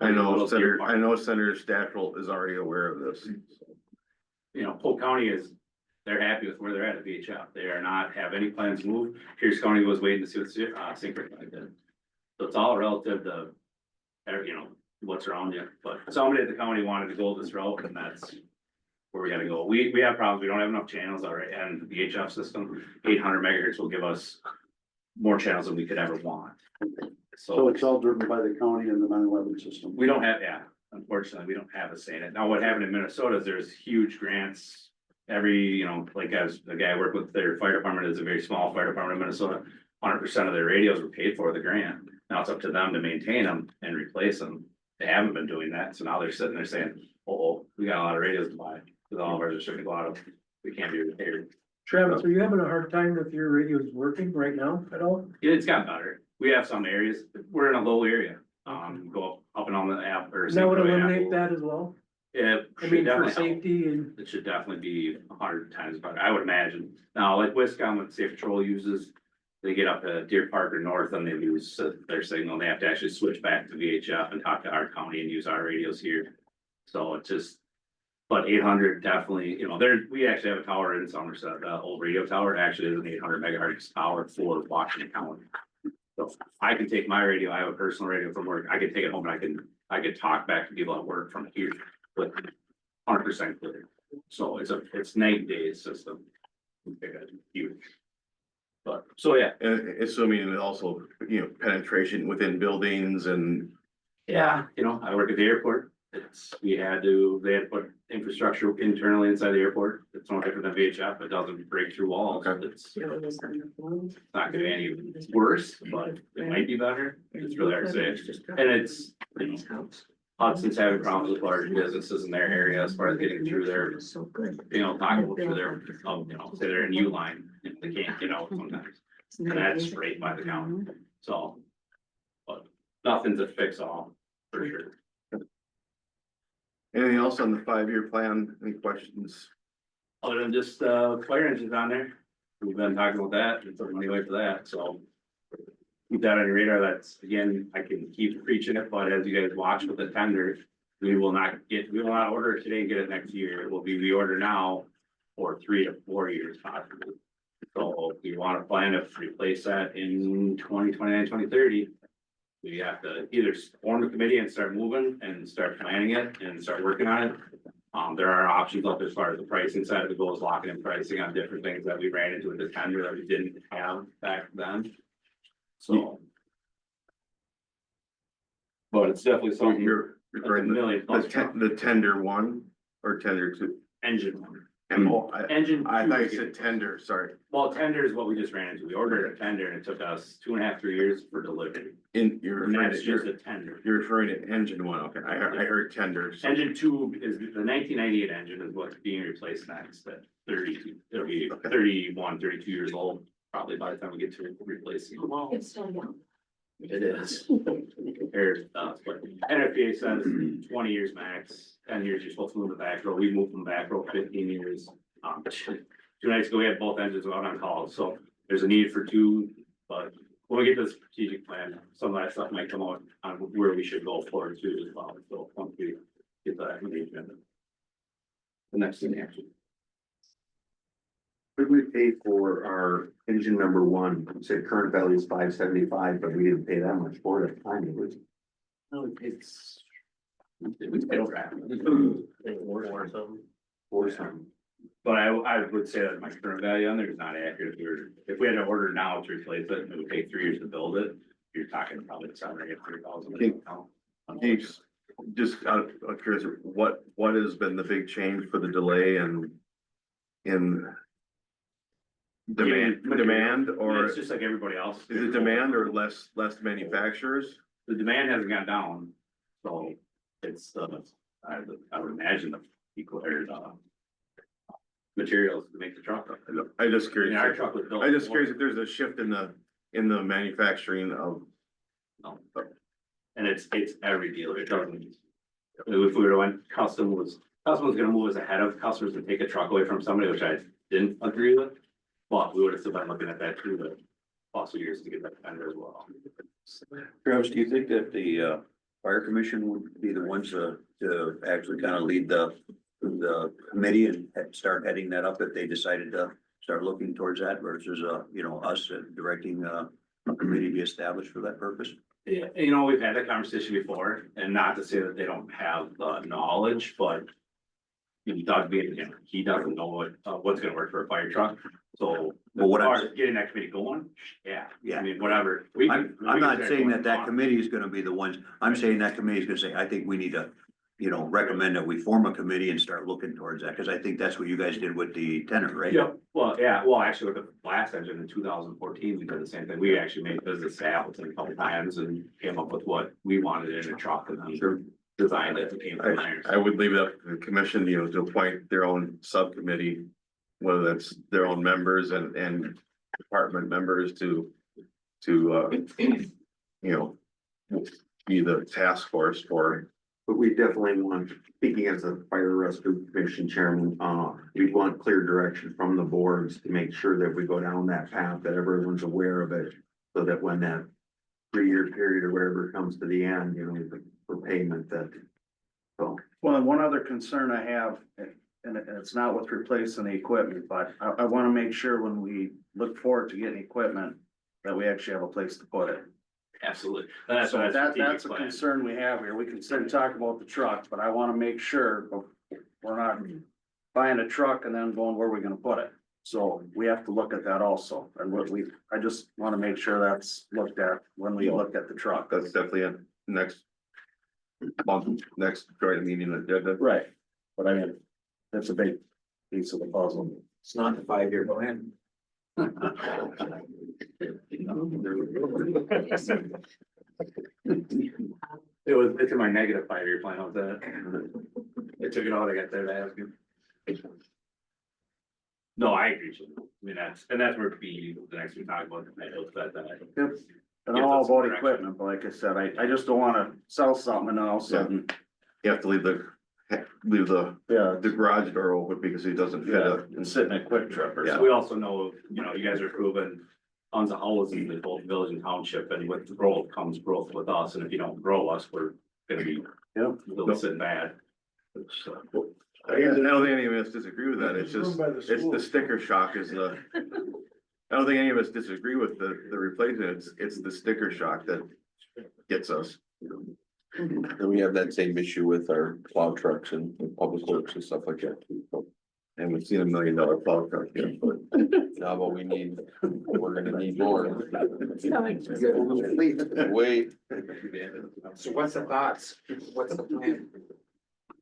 I know Senator Stachel is already aware of this. Polk County they're happy with where they're at VHF. They are not have any plans to move. Pierce County was waiting to see what St. Clair County did. So it's all relative to, what's around you. But somebody at the county wanted to go this route, and that's where we gotta go. We have problems. We don't have enough channels already, and the VHF system, 800 megahertz will give us more channels than we could ever want. So it's all driven by the county and the 911 system. We don't have, unfortunately, we don't have a say in it. Now, what happened in Minnesota is there's huge grants. Every, like as the guy I work with, their fire department is a very small fire department in Minnesota. 100% of their radios were paid for the grant. Now it's up to them to maintain them and replace them. They haven't been doing that. So now they're sitting there saying, oh, we got a lot of radios to buy. Because all of ours are starting to go out of, we can't be repaired. Travis, are you having a hard time with your radios working right now at all? Yeah, it's gotten better. We have some areas, we're in a low area. Go up and on the app or. That would eliminate that as well? Yeah. I mean, for definitely help. safety and. It should definitely be 100 times better, I would imagine. Now, like Wisconsin, what Safe Patrol uses, they get up to Deer Park or north and they lose their signal. They have to actually switch back to VHF and talk to our county and use our radios here. So it's just, but 800 definitely, we actually have a tower in Somerset, the old radio tower. It actually is an 800 megahertz tower for Washington County. So I can take my radio, I have a personal radio from work. I can take it home and I could talk back to people at work from here with 100% clear. So it's night and day system. Huge. But, so yeah. And assuming it also, penetration within buildings and. Yeah, I work at the airport. They had to put infrastructure internally inside the airport. It's no different than VHF. It doesn't break through walls. It's not gonna be any worse, but it might be better. It's really hard to say. And it's, Hudson's having problems with large businesses in their area as far as getting through their, talking through their, say they're in U line, they can't get out sometimes. And that's right by the county. So, but nothing's a fix all, for sure. Anything else on the 5-year plan? Any questions? Other than just, fire engines on there, we've been talking about that, and putting money away for that, so. Keep that on your radar, that's, again, I can keep preaching it, but as you guys watch with the tender, we will not order it today and get it next year, it will be reorder now for 3 to 4 years possibly. So if we want to plan to replace that in 2029, 2030. We have to either form a committee and start moving and start planning it and start working on it. There are options up as far as the pricing side of it goes, locking in pricing on different things that we ran into in the tender that we didn't have back then. So. But it's definitely something. You're referring $1 million the tender 1 or tender 2? engine one. Oh, Engine. I two thought you to get- said tender, sorry. Well, tender is what we just ran into. We ordered a tender and it took us 2.5, 3 years for delivery. You're And referring that's to, just you're, a tender. you're referring to engine one, okay, I heard tender. so- Engine two is the 1998 engine is what's being replaced next, at 32, it'll be 31, 32 years old, probably by the time we get to replacing. It's still young. It is. Compared, but NFPA says 20 years max, 10 years you're supposed to move the back row, we moved from back row 15 years. 2 nights ago, we had both engines out on call, so there's a need for two, but when we get the strategic plan, some of that stuff might come out on where we should go forward to as well, so once we get that engagement. The next thing actually. Could we pay for our engine number one? You said current value is $575, but we didn't pay that much for it at the time, did we? No, it's. We paid over half. Or something. Or something. But I would say that my current value on there is not accurate. If we had to order now to replace it, and it would take 3 years to build it, you're talking probably $7,000 or $8,000. Just out of curiosity, what has been the big change for the delay in demand, or It's just like everybody else. is it demand or less manufacturers? The demand hasn't gone down, so it's I would imagine the equal or materials to make the truck. I just curious. Our truck was built. I just curious if there's a shift in the manufacturing of. No. And it's every dealer, it doesn't. If we were to went customers gonna move us ahead of customers to take a truck away from somebody, which I didn't agree with. But we would have still been looking at that through the possible years to get that tender as well. Travis, do you think that the fire commission would be the ones to actually kind of lead the committee and start heading that up if they decided to start looking towards that versus us directing a committee be established for that purpose? Yeah, we've had that conversation before, and not to say that they don't have the knowledge, but. Doug being, he doesn't know what's gonna work for a fire truck, so. Well, what as I'm far as getting that committee going, yeah, Yeah. I mean, whatever. I'm not saying that committee is gonna be the ones, I'm saying that committee is gonna say, I think we need to, recommend that we form a committee and start looking towards that, cause I think that's what you guys did with the tenor, right? Yeah, well, actually, with the last engine in 2014, we did the same thing. We actually made business samples a couple times and came up with what we wanted in a truck and then designed it. Came from there. I would leave it up to the commission, to appoint their own subcommittee, whether that's their own members and department members to be the task force for. But we definitely want, speaking as a fire rescue commission chairman, we want clear direction from the boards to make sure that we go down that path, that everyone's aware of it. So that when that 3-year period or whatever comes to the end, for payment that. So, Well, and one other concern I have, and it's not with replacing the equipment, but I wanna make sure when we look forward to getting equipment, that we actually have a place to put it. Absolutely. So that's a concern we have here. We can sit and talk about the truck, but I wanna make sure we're not buying a truck and then going, where are we gonna put it? So we have to look at that also. And I just wanna make sure that's looked at when we look at the truck. That's definitely a next month, next joint meeting agenda. Right. But I mean, that's a big piece of the puzzle. It's not the 5-year plan. It's in my negative 5-year plan of that. It took it all to get there to ask you. No, I agree. I mean, that's where it'd be the next we talk about. I hope that. And all about equipment, but like I said, I just don't wanna sell something and then all of a sudden, You have to leave the garage door open because it doesn't fit up. and sit in a quick trip or Yeah. something. We also know, you guys are approving tons of houses in both village and township, and with growth comes growth with us, and if you don't grow us, we're gonna be. Yep. They'll sit bad. I don't think any of us disagree with that, it's just, it's the sticker shock is the. I don't think any of us disagree with the replacement, it's the sticker shock that gets us. And we have that same issue with our plow trucks and public works and stuff like that. And we've seen $1 million plow truck here, but. Now, but we're gonna need more. So Wait. So what's the thoughts? What's the plan?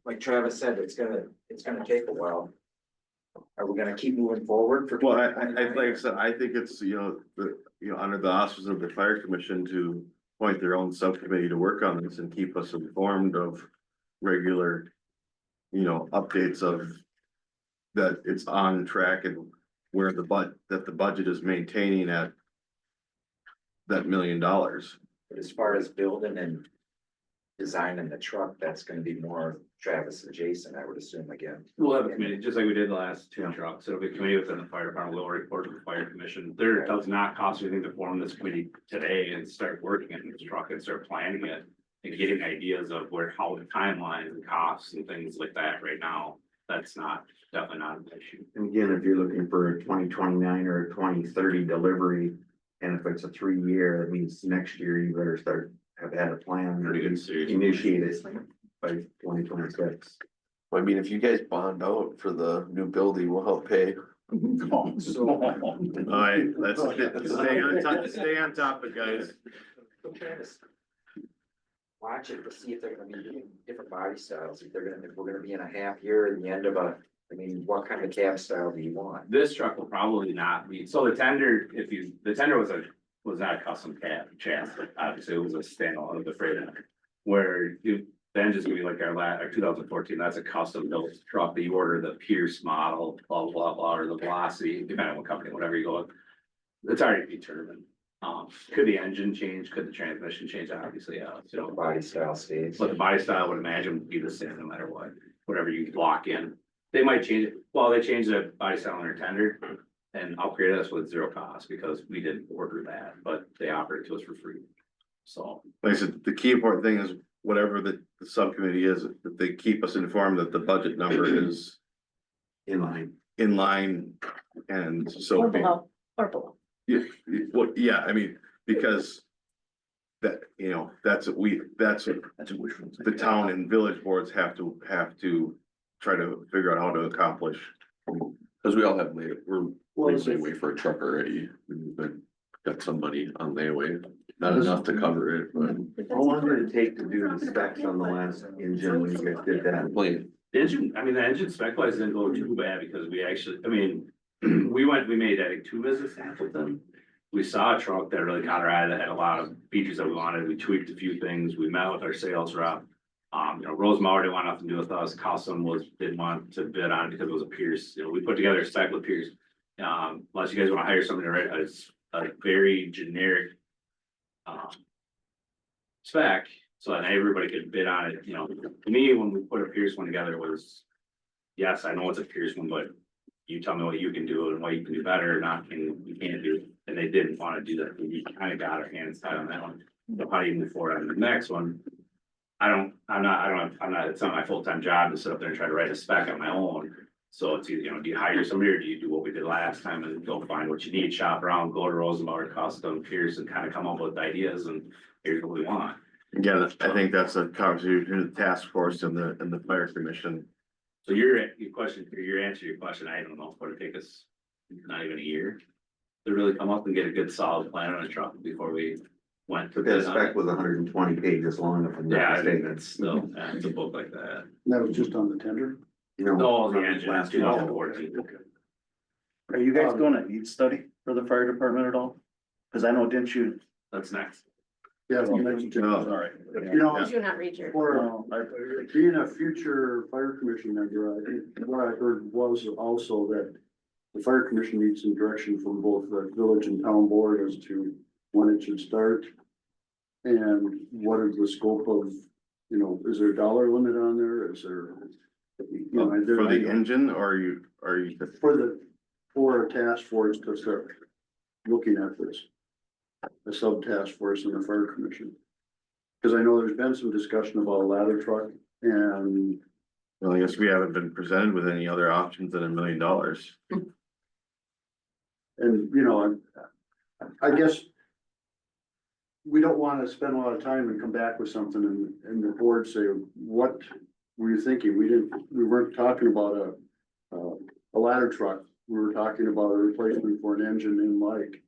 Like Travis said, it's it's gonna take a while. Are we gonna keep moving forward for? Well, like I said, I think it's, under the auspices of the fire commission to appoint their own subcommittee to work on this and keep us informed of regular, updates of that it's on track and where that the budget is maintaining at that $1 million. But as far as building and designing the truck, that's gonna be more Travis and Jason, I would assume again. We'll have a committee, just like we did the last two Yeah. trucks. It'll be a committee within the fire department. We'll report to the fire commission. There does not cost anything to form this committee today and start working on this truck and start planning it. And getting ideas of how the timelines and costs and things like that right now. That's definitely not an issue. And again, if you're looking for a 2029 or a 2030 delivery, and if it's a 3-year, that means next year you better have had a plan. Pretty good, serious. Initiate it by 2026. I mean, if you guys bond out for the new building, we'll help pay. So. Alright, let's stay on topic, guys. I'm trying to watch it to see if they're gonna be doing different body styles, if we're gonna be in a half year in the end of what kind of cab style do you want? This truck will probably not be, so the tender, the tender was not a custom cab chassis, obviously it was a standalone of the Freightliner. Where the engine's gonna be like our 2014, that's a custom built truck that you order the Pierce model, blah, blah, blah, or the Velocity, depending on what company, whatever you go with. It's already determined. Could the engine change? Could the transmission change? Obviously, yeah, Body style stays. but the body style I would imagine would be the same no matter what, whatever you lock in. They might change it, well, they changed the body style on their tender and upgraded us with zero cost because we didn't order that, but they offered it to us for free. So, Like I said, the key important thing is whatever the subcommittee is, that they keep us informed that the budget number is In line. in line. And so. Or below, or below. Yeah, yeah, I mean, because that, that's what the town and village boards have to try to figure out how to accomplish. Cause we all have we're layaway for a truck already. We've got somebody on layaway, not enough to cover it, but. How long did it take to do the specs on the last engine when you guys did that? Blame. the engine spec wise didn't go too bad because we actually, we made, I think, 2 visits with them. We saw a truck that really caught our eye that had a lot of features that we wanted. We tweaked a few things. We met with our sales rep. Rosemauer didn't want nothing to do with us. Custom didn't want to bid on it because it was a Pierce. We put together a spec with Pierce. Unless you guys want to hire somebody to write a very generic spec, so that everybody could bid on it. To me, when we put a Pierce one together, it was, yes, I know it's a Pierce one, but you tell me what you can do and what you can do better, not you can't do. And they didn't want to do that. We kind of got our hands tied on that one. So how do you move forward on the next one? It's not my full-time job to sit up there and try to write a spec on my own. So it's, do you hire somebody or do you do what we did last time and go find what you need, shop around, go to Rosenbauer, Custom, Pierce, and kind of come up with ideas and here's what we want. Again, I think that's a conversation between the task force and the fire commission. So your answer to your question, I don't know, it'll take us not even a year to really come up and get a good solid plan on a truck before we went to. That spec was 120 pages long. If I'm not Yeah, I think mistaken. that's still, it's a book like that. That was just on the tender? No, the engine, last 2014. Are you guys doing a needs study for the fire department at all? Cause I know, didn't you? That's next. Yeah. Sorry. Did you not read your? For being a future fire commission member, I think what I heard was also that the fire commission needs some direction from both the village and town board as to when it should start. And what is the scope of, is there a dollar limit on there? Is there? For the engine, or are you? For a task force to start looking at this. A sub task force in the fire commission. Cause I know there's been some discussion about a ladder truck and. Well, I guess we haven't been presented with any other options than $1 million. And, I guess. We don't wanna spend a lot of time and come back with something and the board say, what were you thinking? We weren't talking about a ladder truck. We were talking about a replacement for an engine in like.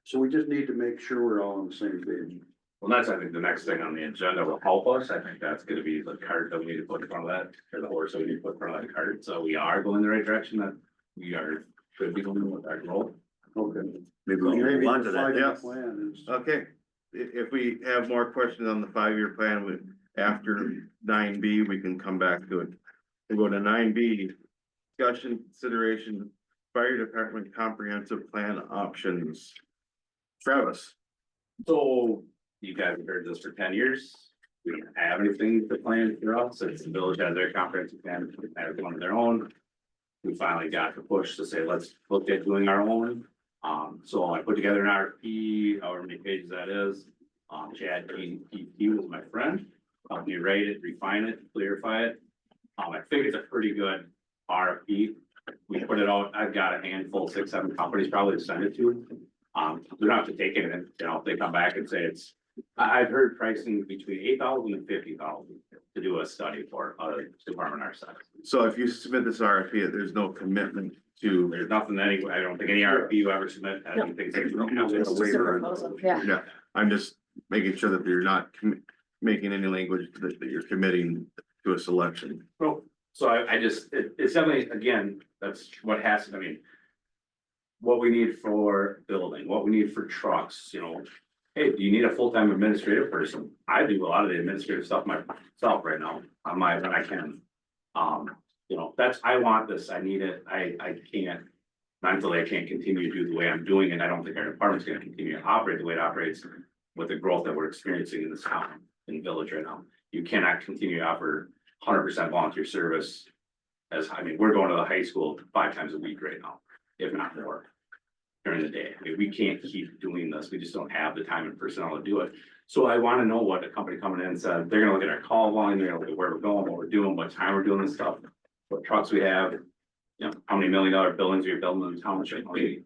So we just need to make sure we're all on the same page. Well, that's, I think, the next thing on the agenda will help us. I think that's gonna be the cart that we need to put in front of that, or the horse that we need to put in front of that cart. So we are going the right direction, that we are, should be going with our growth. Okay. Maybe we can move on to that. Five-year yeah. plan is- Okay, if we have more questions on the 5-year plan, after 9B, we can come back to it. We'll go to 9B, discussion, consideration, fire department comprehensive plan options. Travis, So you guys have heard this for 10 years. We don't have anything to plan for us, since the village has their comprehensive plan, they have one of their own. We finally got the push to say, let's look at doing our own. So I put together an RFP, however many pages that is. Chad, he was my friend, helped me write it, refine it, clarify it. I think it's a pretty good RFP. We put it out, I've got a handful, 6, 7 companies probably to send it to. We don't have to take it, and you know, if they come back and say it's, I've heard pricing between 8,000 and 50,000 to do a study for a department our size. so if you submit this RFP, there's no commitment to, There's nothing that I don't think any RFP you ever submit has anything. It's just a proposal, yeah. yeah, I'm just making sure that you're not making any language that you're committing to a selection. Well, so I just, it's definitely, again, that's what has, I mean. What we need for building, what we need for trucks, you know. Hey, do you need a full-time administrative person? I do a lot of the administrative stuff myself right now, on my, when I can. You know, that's, I want this, I need it, I can't. Mentally, I can't continue to do the way I'm doing it, I don't think our department's gonna continue to operate the way it operates. With the growth that we're experiencing in this town, in village right now, you cannot continue to offer 100% volunteer service. As, I mean, we're going to the high school 5 times a week right now, if not more. During the day, I mean, we can't keep doing this, we just don't have the time and personnel to do it. So I wanna know what a company coming in said, they're gonna look at our call volume, they're gonna look at where we're going, what we're doing, what time we're doing this stuff. What trucks we have, you know, how many $1 million buildings we're building in the township, how many.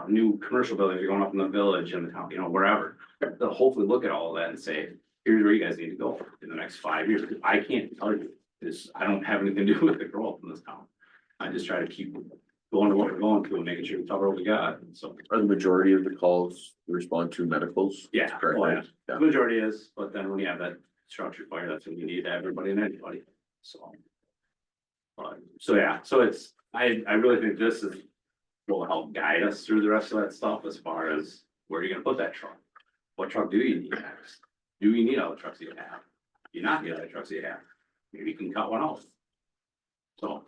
New commercial buildings are going up in the village and the town, you know, wherever. They'll hopefully look at all of that and say, here's where you guys need to go in the next 5 years. I can't tell you, this, I don't have anything to do with the growth in this town. I just try to keep going to what we're going to and making sure we cover what we got, so. Are the majority of the calls respond to medicals? Yeah, Correct. oh, yeah. The majority is, but then when you have that structured fire, that's when you need everybody and anybody, so. But, so yeah, so it's, I really think this is, will help guide us through the rest of that stuff as far as where you're gonna put that truck. What truck do you need next? Do you need all the trucks that you have? Do you not need all the trucks that you have? Maybe you can cut one off. So,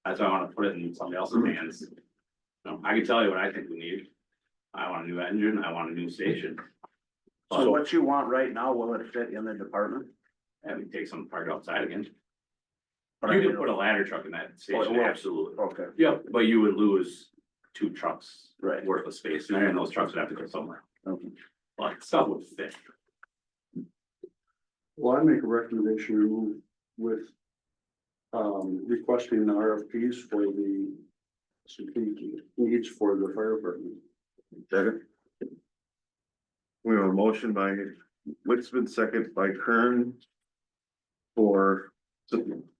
that's why I wanna put it in somebody else's hands. I can tell you what I think we need. I want a new engine, I want a new station. So what you want right now, will it fit in the department? And we take some parked outside again. You could put a ladder truck in that station, absolutely. Okay. Yeah, but you would lose 2 trucks Right. worth of space in there, and those trucks would have to go somewhere. Okay. But stuff would fit. Well, I make a recommendation to move with requesting the RFPs for the strategic needs for the fire department. Second. We have a motion by Witzman, second by Kern. For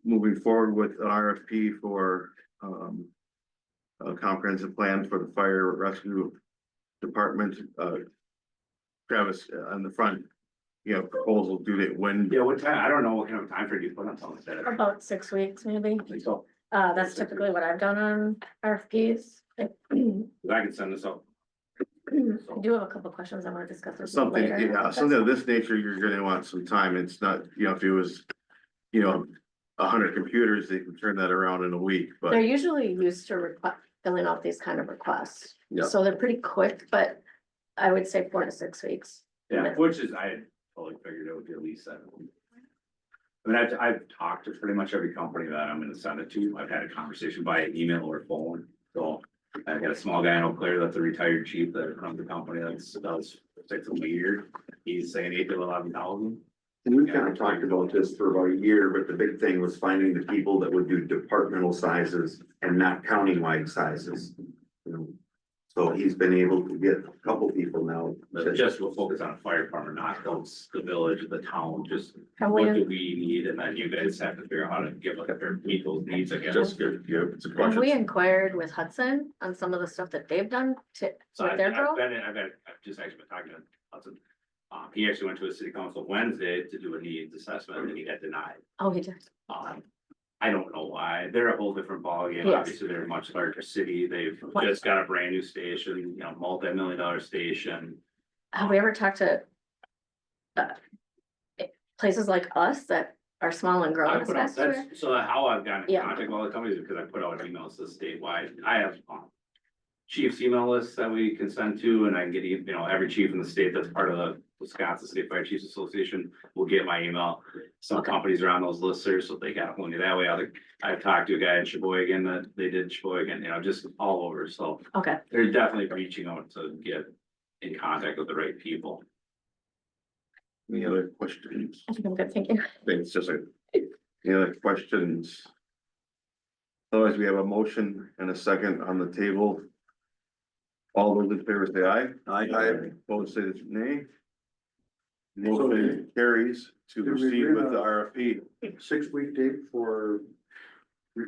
moving forward with an RFP for a comprehensive plan for the fire rescue department. Travis, on the front, you have proposal due date when? Yeah, what time, I don't know what kind of time frame you put on something like that. About 6 weeks, maybe. I think so, That's typically what I've done on RFPs. I 'Cause I can send this up. do have a couple questions I want to discuss with you Something, later. yeah, something of this nature, you're gonna want some time. It's not, you know, if it was, you know, 100 computers, they can turn that around in a week, They're but usually used to filling out these kind of requests. Yeah. So they're pretty quick, but I would say 4 to 6 weeks. Yeah, which is, I totally figured it would be at least 7. I mean, I've talked to pretty much every company that I'm gonna send it to. I've had a conversation by email or phone, so. I've got a small guy in Eau Claire that's a retired chief that runs the company that's does 6 a year. He's saying 8 to 11,000. And we kind of talked about this for about a year, but the big thing was finding the people that would do departmental sizes and not county-wide sizes. You know, so he's been able to get a couple people now. But just we'll focus on fire department, not those, the village, the town, just Have what we, do we need? And then you guys have to figure out how to give, like, meet those needs, I guess. just good, yeah, it's a have question. we inquired with Hudson on some of the stuff that they've done to, So with their growth? I've just actually been talking to Hudson. He actually went to a city council Wednesday to do a needs assessment and he got denied. Oh, he did. I don't know why. They're a whole different ballgame. Yes. Obviously, they're a much larger city. They've What? just got a brand new station, you know, multi-million-dollar station. Have we ever talked to places like us that are small and I growing put out, faster? that's, so how I've gotten in Yeah. contact with all the companies is because I put out emails to statewide. I have, chiefs email lists that we can send to, and I can get, you know, every chief in the state that's part of the Wisconsin State Fire Chiefs Association will get my email. Some Okay. companies are on those listservs, so they got a hold of me that way. I've talked to a guy in Sheboygan that they did Sheboygan, you know, just all over, so Okay, they're definitely reaching out to get in contact with the right people. Any other questions? I think I'm good, thank you. I think it's just any other questions? Otherwise, we have a motion and a second on the table. All those in favor say aye. I, Opposed say nay. Motion carries to proceed with the RFP. 6-week date for.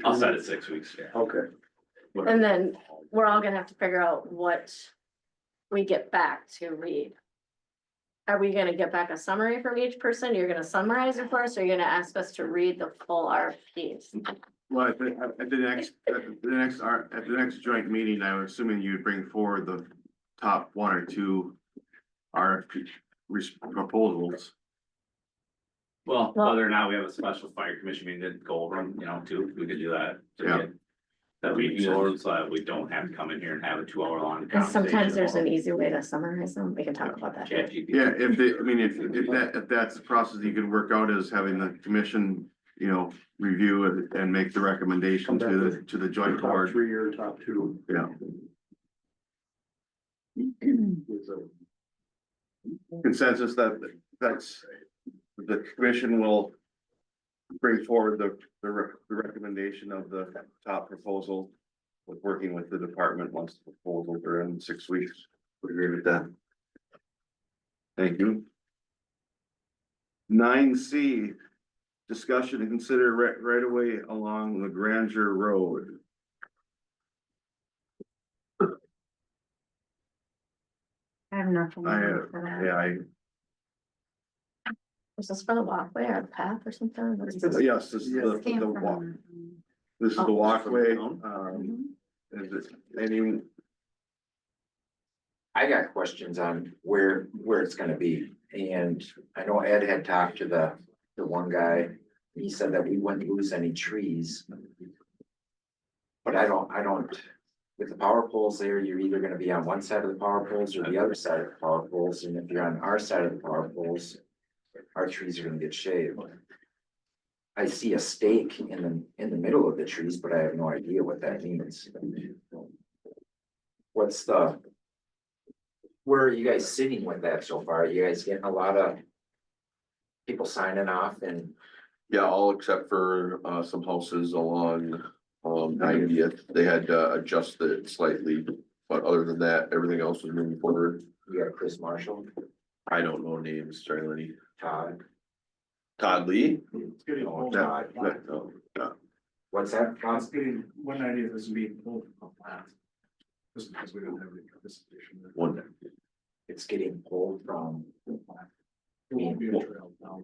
I'll set it 6 weeks. Okay. And then we're all gonna have to figure out what we get back to read. Are we gonna get back a summary from each person? You're gonna summarize it for us, or you're gonna ask us to read the full RFPs? Well, at the next joint meeting, I'm assuming you'd bring forward the top one or two RFP proposals. Well, Well- whether or not we have a special fire commission meeting to go over them, you know, too, we could do that. to Yeah. get That we, so that we don't have to come in here and have a 2 hour long And conversation. sometimes there's an easy way to summarize them. We can talk about that. ChatGPT. Yeah, if that's the process you could work out is having the commission, you know, review it and make the recommendation to the joint Top board. 3 or top 2. Yeah, With a consensus that's the commission will bring forward the recommendation of the top proposal with working with the department once the proposals are in 6 weeks. would agree with that. Thank you. 9C, discussion and consider right away along the Granger Road. I have nothing. for that. Yeah, Is this for the walkway or the path or something? What is this? yes, this is Came the from, walk, this is the Oh. walkway, Mhm. is it any, I got questions on where it's gonna be, and I know Ed had talked to the one guy. He said that we wouldn't lose any trees. But I don't, with the power poles there, you're either gonna be on one side of the power poles or the other side of the power poles, and if you're on our side of the power poles, our trees are gonna get shaved. I see a stake in the middle of the trees, but I have no idea what that means. Where are you guys sitting with that so far? Are you guys getting a lot of people signing off and Yeah, all except for some houses along 90th, they had to adjust it slightly, but other than that, everything else was moving forward. you got Chris Marshall, I don't know names, Charlie. Todd? Todd Lee? It's getting Oh, old. Todd. No, What's that? It's getting, 190 is being pulled from the plant. Just because we don't have any participation there. one. It's getting pulled from. It won't be a trail down.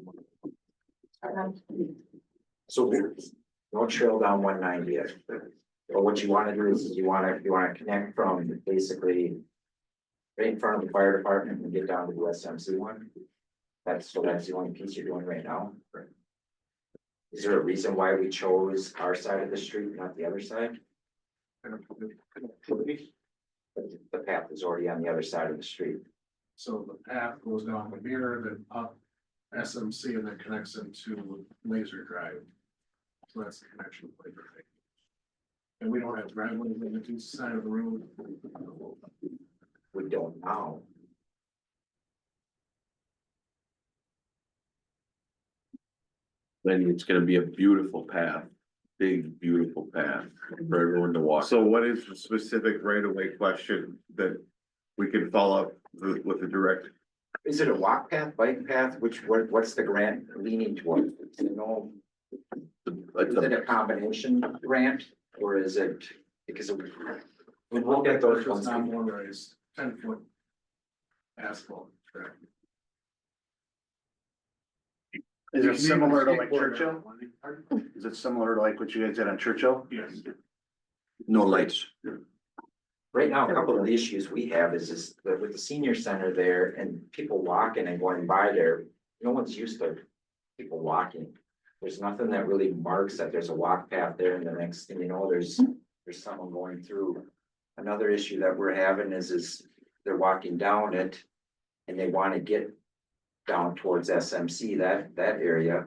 So there's no trail down 190th. But what you wanna do is you wanna connect from basically. Right in front of the fire department and get down to the SMC one. That's the only piece you're doing right now. Is there a reason why we chose our side of the street, not the other side? But the path is already on the other side of the street. So the path goes down the mirror, then up SMC and then connects into Laser Drive. So that's the connection point. And we don't have driveways on the east side of the road. We don't now. Then it's gonna be a beautiful path, big, beautiful path for everyone to walk. so what is the specific right of way question that we can follow up with the direct? Is it a walk path, bike path? What's the grant leaning toward? You know, It's is it a combination grant or is it, because we look at those ones. Not motorized, 10-foot asphalt track. Is it similar to like Churchill? Is it similar to like what you guys did on Churchill? Yes. No lights. Right now, a couple of the issues we have is that with the senior center there and people walking and going by there, no one's used to people walking. There's nothing that really marks that there's a walk path there, and the next thing you know, there's someone going through. Another issue that we're having is they're walking down it and they want to get down towards SMC, that area.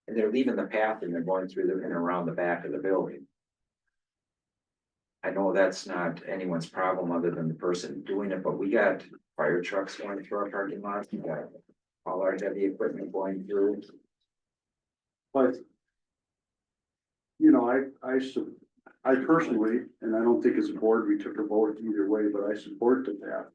And they're leaving the path and they're going through and around the back of the building. I know that's not anyone's problem other than the person doing it, but we got fire trucks going through our parking lot. We got all our heavy equipment going through. But. You know, I personally, and I don't think as a board, we took a vote either way, but I support the path.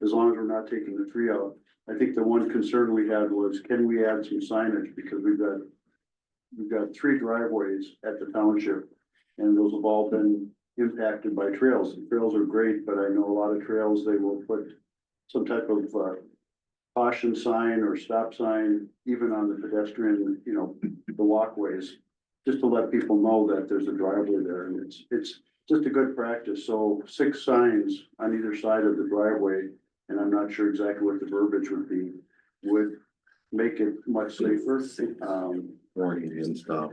As long as we're not taking the tree out. I think the one concern we had was, can we add some signage, because we've got 3 driveways at the township. And those have all been impacted by trails. The trails are great, but I know a lot of trails, they will put some type of caution sign or stop sign, even on the pedestrian, you know, the walkways, just to let people know that there's a driveway there, and it's just a good practice. So 6 signs on either side of the driveway, and I'm not sure exactly what the verbiage would make it much safer. Warning and stuff.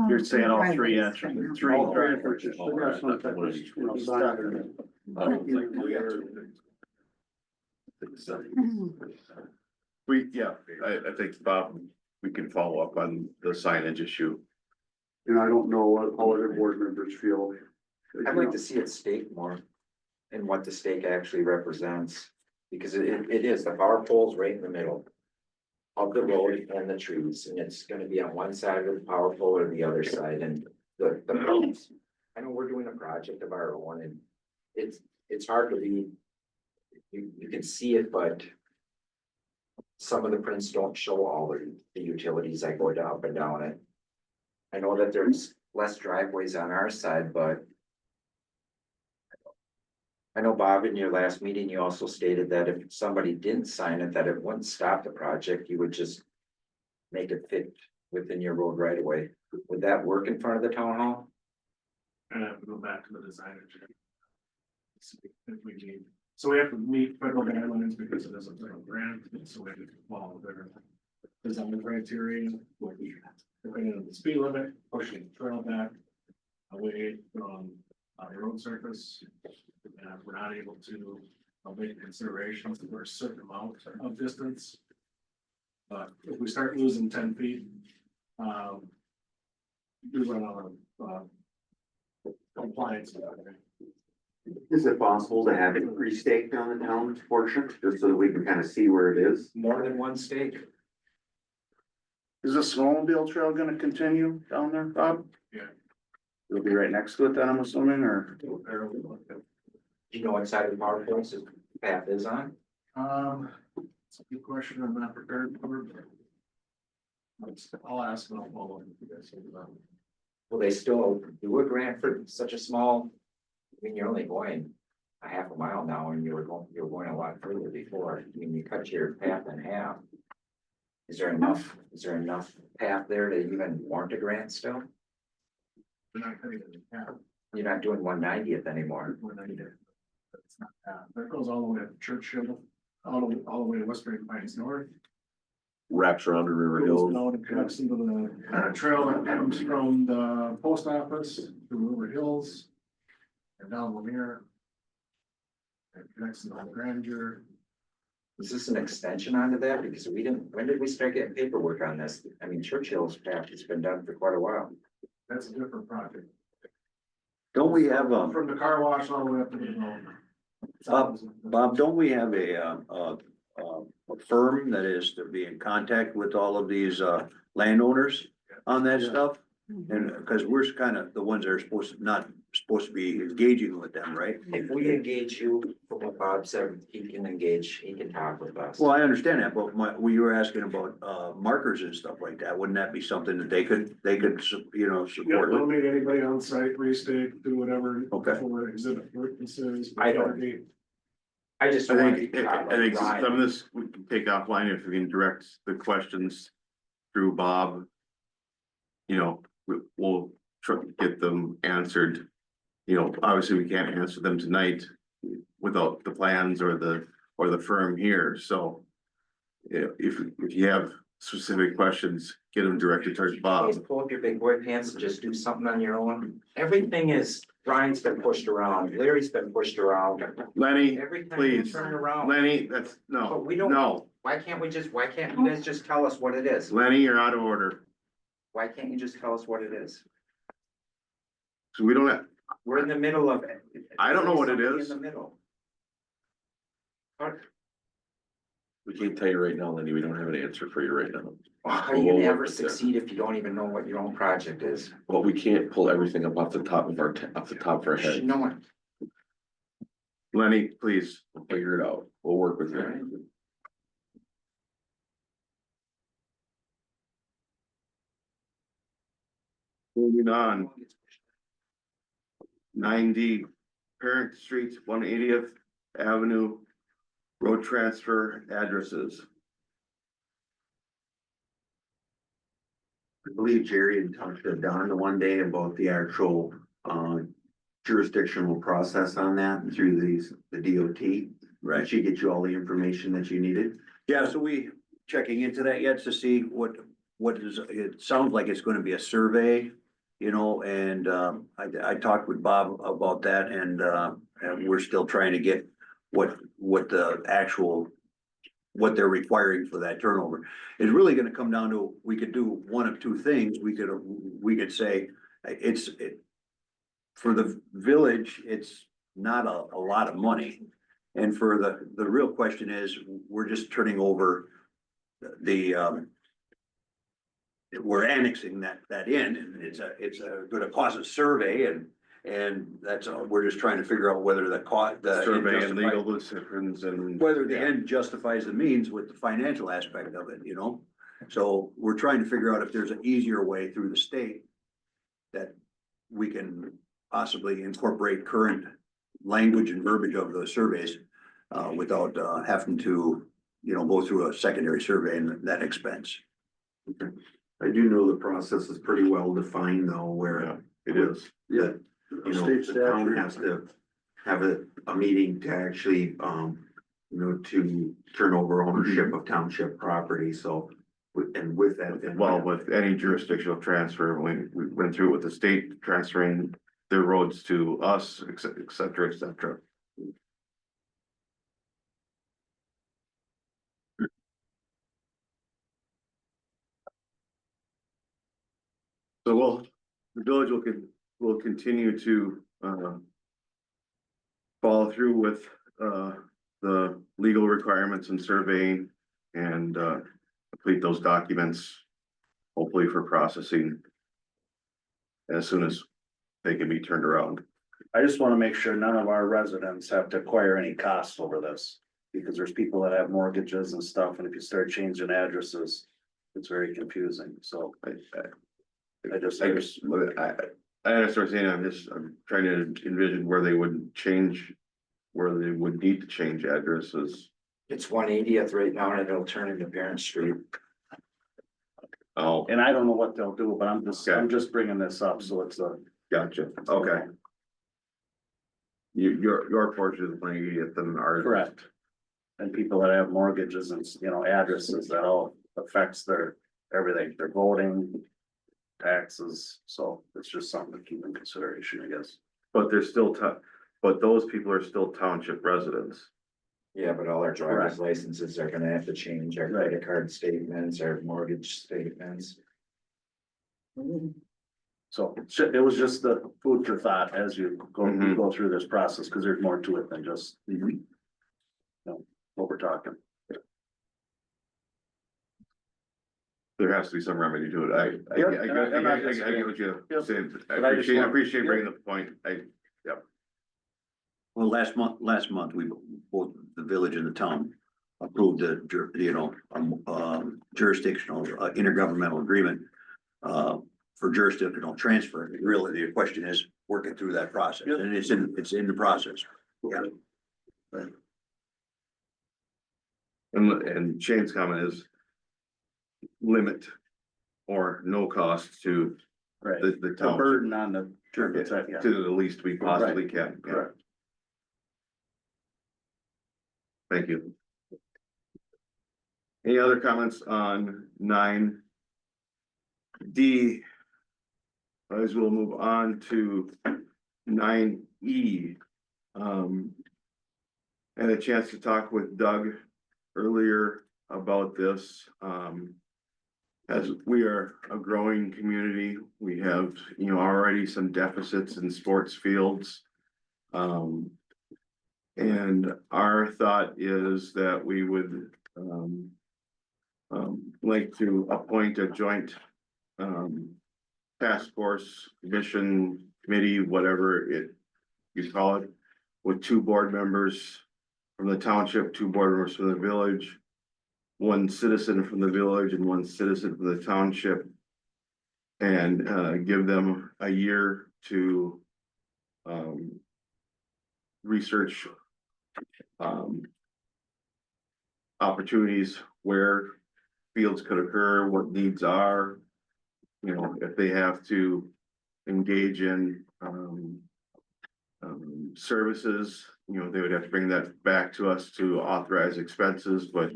You're saying all 3 entrances, 3 All 3 driveways. entrances, should have some type of, you know, sign. I think, Bob, we can follow up on the signage issue. And I don't know how other board members feel. I'd like to see it staked more and what the stake actually represents, because it is, the power pole's right in the middle of the road and the trees, and it's gonna be on one side of the power pole or the other side, and the poles. I know we're doing a project of our own, and it's hard to read. You can see it, but some of the prints don't show all the utilities that go up and down it. I know that there's less driveways on our side, but I know, Bob, in your last meeting, you also stated that if somebody didn't sign it, that it wouldn't stop the project, you would just make it fit within your road right away. Would that work in front of the town hall? And I have to go back to the designer. See if we need, so we have to meet federal guidelines because it is a federal grant, and so we have to follow their design criteria, like depending on the speed limit, pushing the trail back away from the road surface. And if we're not able to make considerations for a certain amount of distance. But if we start losing 10 feet, we run out of compliance. Is it possible to have it pre-staked on the town portion, just so that we can kind of see where it is? More than one stake? Is the snowmobile trail gonna continue down there, Bob? Yeah. It'll be right next to it then, I'm assuming, or? Do you know what side of the power poles the path is on? It's a good question, I'm not prepared for, but I'll ask and I'll follow up if you guys think about it. Will they still do a grant for such a small? I mean, you're only going a half a mile now, and you were going a lot further before. I mean, you cut your path in half. Is there enough path there to even warrant a grant still? We're not cutting it in half. You're not doing 190th anymore. We're not either. But it's not that goes all the way up to Churchill, all the way to Westbury Pines North. Wraps around the River Goes Hills. down and connects into the trail that comes from the post office to River Hills. And down Lemire. And connects to the Grandeur. Is this an extension onto that? Because when did we start getting paperwork on this? I mean, Churchill's path has been done for quite a while. That's a different project. Don't we have, From the car wash all the way up to the development. Bob, don't we have a firm that is to be in contact with all of these, landowners on that stuff? And, cause we're kind of the ones that are not supposed to be engaging with them, right? If we engage you, from what Bob said, he can talk with us. Well, I understand that, but we were asking about, markers and stuff like that. Wouldn't that be something that they could, you know, Yeah, support? don't make anybody on site, restake, do whatever. Okay. For exhibit purposes. I don't- I just. I wanted think, to I think Ryan. some of this we can take offline if we can direct the questions through Bob. You know, we'll try to get them answered. You know, obviously we can't answer them tonight without the plans or the firm here, so. If you have specific questions, get them directed towards Bob. Please pull up your big boy pants and just do something on your own. Everything is, Ryan's been pushed around, Larry's been pushed around. Lenny, Everything please, turn around. Lenny, that's, no, But we don't- no, Why can't you guys just tell us what it is? Lenny, you're out of order. Why can't you just tell us what it is? So we don't have, We're in the middle of it. I don't know what it Something is. In the middle. We can't tell you right now, Lenny, we don't have an answer for you right now. How are you gonna ever succeed if you don't even know what your own project is? But we can't pull everything up off the top of our You should head. know it. Lenny, please. We'll figure it out. We'll work with you. Moving on, 9D, Parent Street, 180th Avenue, road transfer addresses. I believe Jerry had talked to Don the one day about the actual, jurisdictional process on that through the DOT. Right, she get you all the information that you needed. Yeah, so we checking into that yet to see what is, it sounds like it's gonna be a survey, you know, and, I talked with Bob about that and we're still trying to get what the actual, what they're requiring for that turnover. It's really gonna come down to, we could do one of two things. We could say, for the village, it's not a lot of money. And for the real question is, we're just turning over we're annexing that in, and it's gonna cause a survey and that's, we're just trying to figure out whether the Survey and legal decisions and. whether the end justifies the means with the financial aspect of it, you know? So we're trying to figure out if there's an easier way through the state that we can possibly incorporate current language and verbiage of those surveys without having to, you know, go through a secondary survey and that expense. I do know the process is pretty well defined though, where. It is. Yeah, you know, State the town statute. has to have a meeting to actually, you know, to turn over ownership of township property, so. And with that. Well, with any jurisdictional transfer, we went through it with the state transferring their roads to us, et cetera, et cetera. So the village will continue to, follow through with, the legal requirements and surveying and, complete those documents, hopefully for processing as soon as they can be turned around. I just wanna make sure none of our residents have to acquire any costs over this. Because there's people that have mortgages and stuff, and if you start changing addresses, it's very confusing, so I just. I understand, saying, I'm trying to envision where they would change, where they would need to change addresses. It's 180th right now and it'll turn into Parent Street. Oh, And I don't know what they'll do, but I'm Okay. just bringing this up, so it's gotcha, okay. Your portion is 180th and ours. correct. And people that have mortgages and, you know, addresses, that all affects their, everything, their voting, taxes, so it's just something to keep in consideration, I guess. But they're still but those people are still township residents. Yeah, but all our driver's Correct. licenses are gonna have to change, our credit card statements, our mortgage statements. So it was just the food for thought as you Mhm. go through this process, because there's more to it than just, you know, what we're talking. There has to be some remedy to it. I Yep, get what you're Yep. saying. But I just want- appreciate yep. bringing up the point. Well, last month, we, both the village and the town approved jurisdictional intergovernmental agreement for jurisdictional transfer. And really, the question is working through that process, and it's in the process. Yeah. And Shane's comment is limit or no cost to Right. the The town. burden on the. To the least we possibly can. Yeah. Correct. Thank you. Any other comments on 9D? As we'll move on to 9E. Had a chance to talk with Doug earlier about this. As we are a growing community, we have, already some deficits in sports fields. And our thought is that we would, like to appoint a joint, task force, commission, committee, whatever you call it, with 2 board members from the township, 2 board members from the village, 1 citizen from the village and 1 citizen from the township. And give them a year to research opportunities where fields could occur, what needs are. If they have to engage in services, they would have to bring that back to us to authorize expenses, but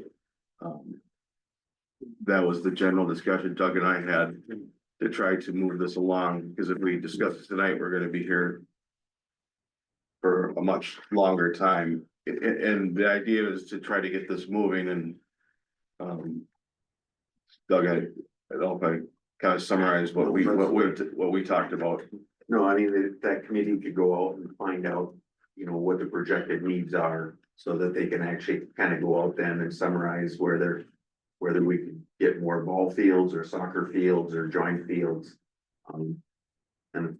that was the general discussion Doug and I had to try to move this along, because if we discuss it tonight, we're gonna be here for a much longer time. And the idea is to try to get this moving and Doug, I don't know if I kind of summarized what we talked about. No, I mean, that committee could go out and find out, what the projected needs are, so that they can actually kind of go out then and summarize whether we could get more ball fields or soccer fields or joint fields. And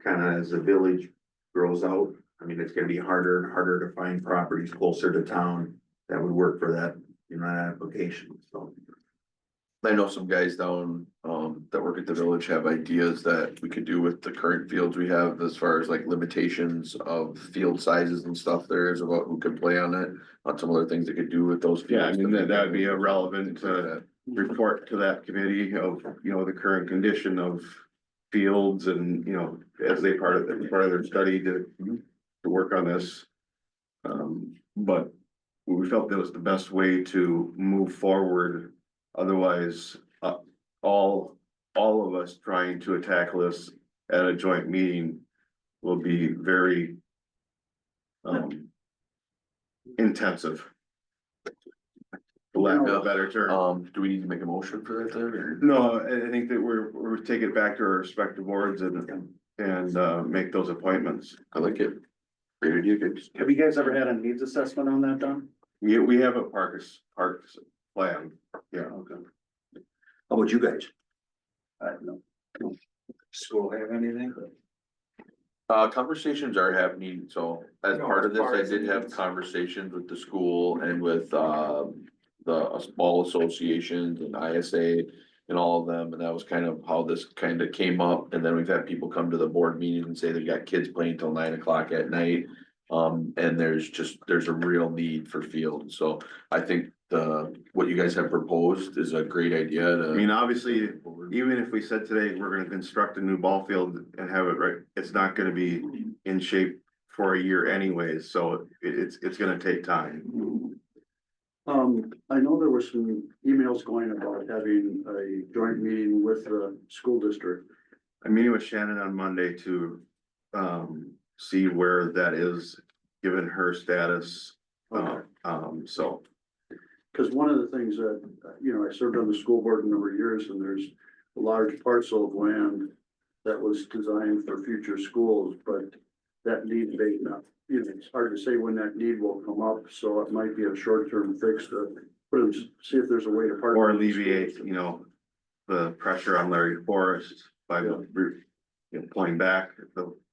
kind of as the village grows out, I mean, it's gonna be harder and harder to find properties closer to town that would work for that, that application, so. I know some guys down, that work at the village have ideas that we could do with the current fields we have as far as like limitations of field sizes and stuff there is about who could play on it. On some other things they could do with those. Yeah, I fields. mean, that would be a relevant report to that committee of, the current condition of fields and, as they part of their study to work on this. But we felt that was the best way to move forward. Otherwise, all of us trying to tackle this at a joint meeting will be very intensive. For lack of a better term. Do we need to make a motion for that then, or? No, I think that we're taking it back to our respective boards and make those appointments. I like it. Great idea, guys. Have you guys ever had a needs assessment on that done? We have a parks plan. Yeah, okay. How about you guys? No. School have anything? Conversations are happening, so as No, part of as this, far I as did the have needs. conversations with the school and with, the ball associations and ISA. And all of them, and that was kind of how this kind of came up, and then we've had people come to the board meetings and say they got kids playing till 9 o'clock at night. And there's a real need for fields, so I think what you guys have proposed is a great idea to. I mean, obviously, even if we said today, we're gonna construct a new ball field and have it right, it's not gonna be in shape for a year anyways, so it's gonna take time. I know there were some emails going about having a joint meeting with the school district. I'm meeting with Shannon on Monday to see where that is, given her status. So. Cause one of the things that, I served on the school board a number of years, and there's a large parcel of land that was designed for future schools, but that need may not, it's hard to say when that need will come up, so it might be a short-term fix to put in, see if there's a way to partner. Or with the alleviate, schools. the pressure on Larry Forest by pulling back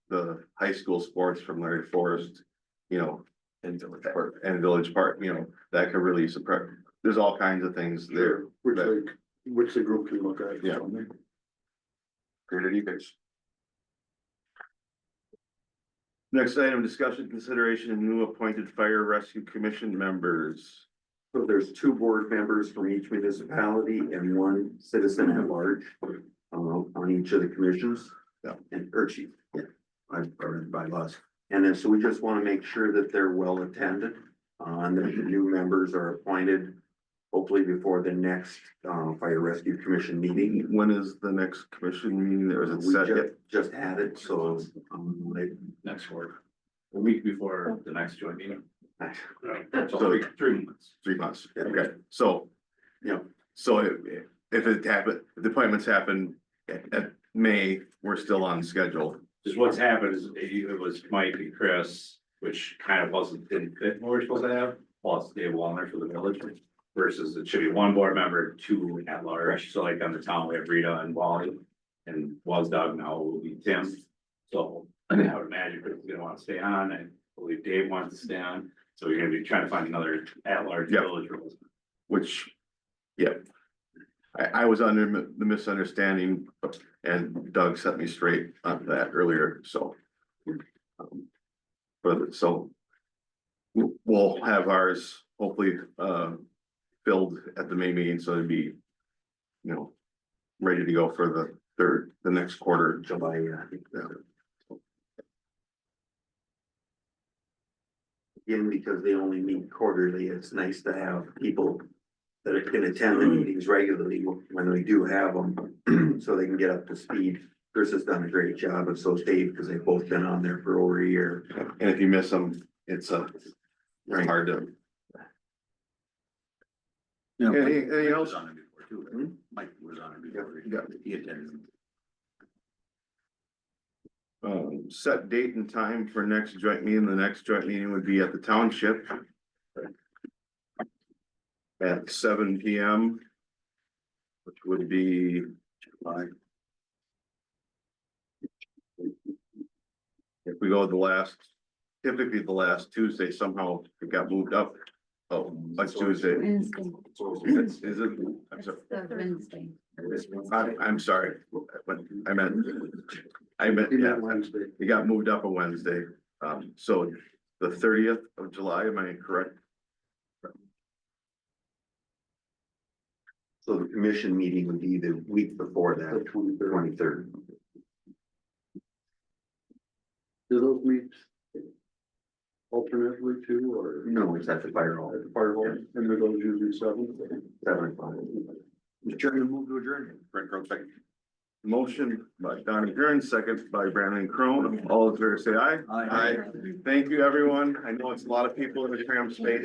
the high school sports from Larry Forest, And Village Park. and Village Park, that could really suppress, there's all kinds of things there. Sure, which the group can look at. Yeah. Great idea, guys. Next item, discussion consideration of new appointed fire rescue commission members. So there's 2 board members from each municipality and 1 citizen at large, on each of the commissions. Yeah. And, or chief, yeah, I've already bylaws. And then, so we just wanna make sure that they're well attended, and that the new members are appointed. Hopefully before the next, fire rescue commission meeting. When is the next commission meeting, or is it We set yet? just had it, so, Next work. A week before the next joint meeting. So- So 3 months. 3 months, okay, so. Yeah. So if it happen, if the appointments happen at May, we're still on schedule. Just what's happened is it was Mike and Chris, which kind of didn't fit what we're supposed to have, plus Dave Wallner for the village. Versus it should be 1 board member, 2 at large, so like on the town, we have Rita and Wally. And was Doug, now will be Tim, so I would imagine Chris is gonna want to stay on, I believe Dave wants to stay on. So you're gonna be trying to find another at-large Yeah. village representative. Which, yeah. I was under the misunderstanding, and Doug set me straight on that earlier, so. But so. We'll have ours hopefully, filled at the May meeting, so it'd be. You know, ready to go for the next quarter, July, yeah. Again, because they only meet quarterly, it's nice to have people that can attend the meetings regularly when we do have them, so they can get up to speed. Chris has done a great job, and so's Dave, because they've both been on there for over a year. and if you miss them, it's hard to. Yeah, Anything Mike else? was on it before too, right? Mike was on it before. Yeah. He attended. Set date and time for next joint meeting. The next joint meeting would be at the township. At 7 PM. Which would be July. If we go typically the last Tuesday, somehow it got moved up. Oh, like Tuesday. Wednesday, Is it? I'm sorry. the Wednesday. I'm sorry, but I meant, yeah, Wednesday. it got moved up a Wednesday, so the 30th of July, am I correct? So the commission meeting would be the week before The that, 23rd. 23rd. Do those meet alternately too, or No, it's at the fire hall, at the fire hall, and are those usually 7? 7 o'clock. Mr. Chairman, move to adjourn. Brent Crone, second. Motion by Donnie Kern, second by Brandon Crone, all in favor say aye. Aye. Thank you, everyone, I know it's a lot of people in the tram state.